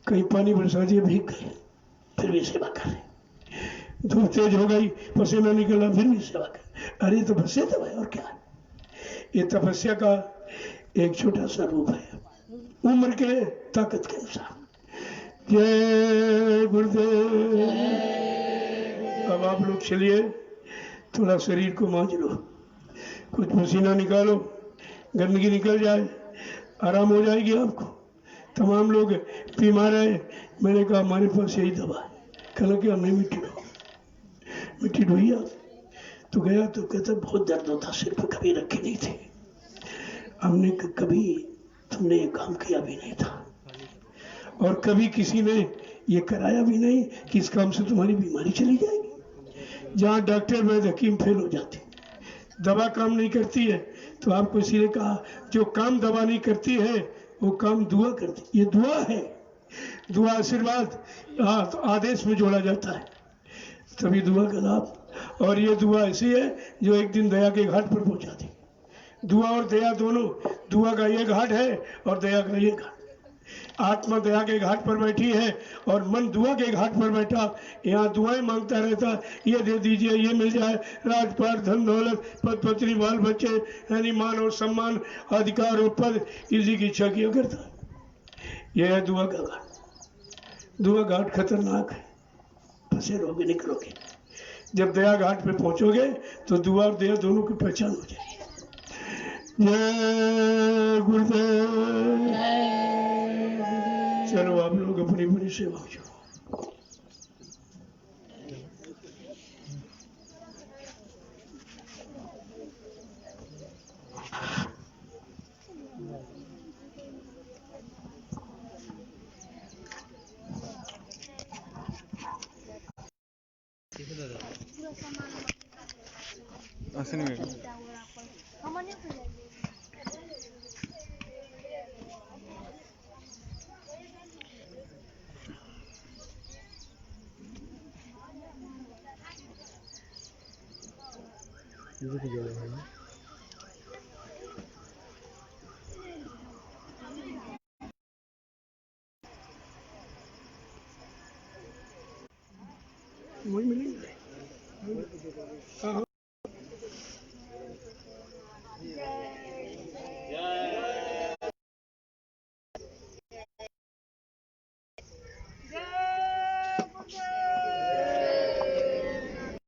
Speaker 1: कहीं पानी बरसा दिए, भीग गए, फिर भी सेवा कर रहे। धूप तेज हो गई, पसीना निकला, फिर भी सेवा कर। अरे तपस्या तो है, और क्या है। ये तपस्या का एक छोटा सा रूप है, उम्र के ताकत के अनुसार। जय गुरुदेव। अब आप लोग चलिए, थोड़ा शरीर को मांझ लो, कुछ पसीना निकालो, गंदगी निकल जाए, आराम हो जाएगी आपको। तमाम लोग बीमार है, मैंने कहा हमारे पास यही दवा है। कहना कि हमने मिट्टी ढोई आप तो गया, तो कहता बहुत दर्द होता, सिर पर कभी रखे नहीं थे। हमने कभी तुमने ये काम किया भी नहीं था और कभी किसी ने ये कराया भी नहीं कि इस काम से तुम्हारी बीमारी चली जाएगी। जहां डॉक्टर वैद्य हकीम फेल हो जाते, दवा काम नहीं करती है, तो आपको इसीलिए कहा जो काम दवा नहीं करती है वो काम दुआ करती। ये दुआ है, दुआ आशीर्वाद आदेश में जोड़ा जाता है, तभी दुआ का लाभ। और ये दुआ ऐसी है जो एक दिन दया के घाट पर पहुंचाती। दुआ और दया दोनों, दुआ का ये घाट है और दया का ये घाट। आत्मा दया के घाट पर बैठी है और मन दुआ के घाट पर बैठा, यहाँ दुआएं मांगता रहता, ये दे दीजिए, ये मिल जाए, राजपाट, धन दौलत, पद पत्नी, बाल बच्चे, यानी मान और सम्मान, अधिकार और पद, इसी की इच्छा किया करता। यह है दुआ का घाट। दुआ घाट खतरनाक है, फंसे रहोगे, निकलोगे। जब दया घाट पे पहुंचोगे तो दुआ और दया दोनों की पहचान हो जाएगी। जय गुरुदेव। चलो आप लोग अपनी अपनी सेवा करो। वही मिलेंगे। हाँ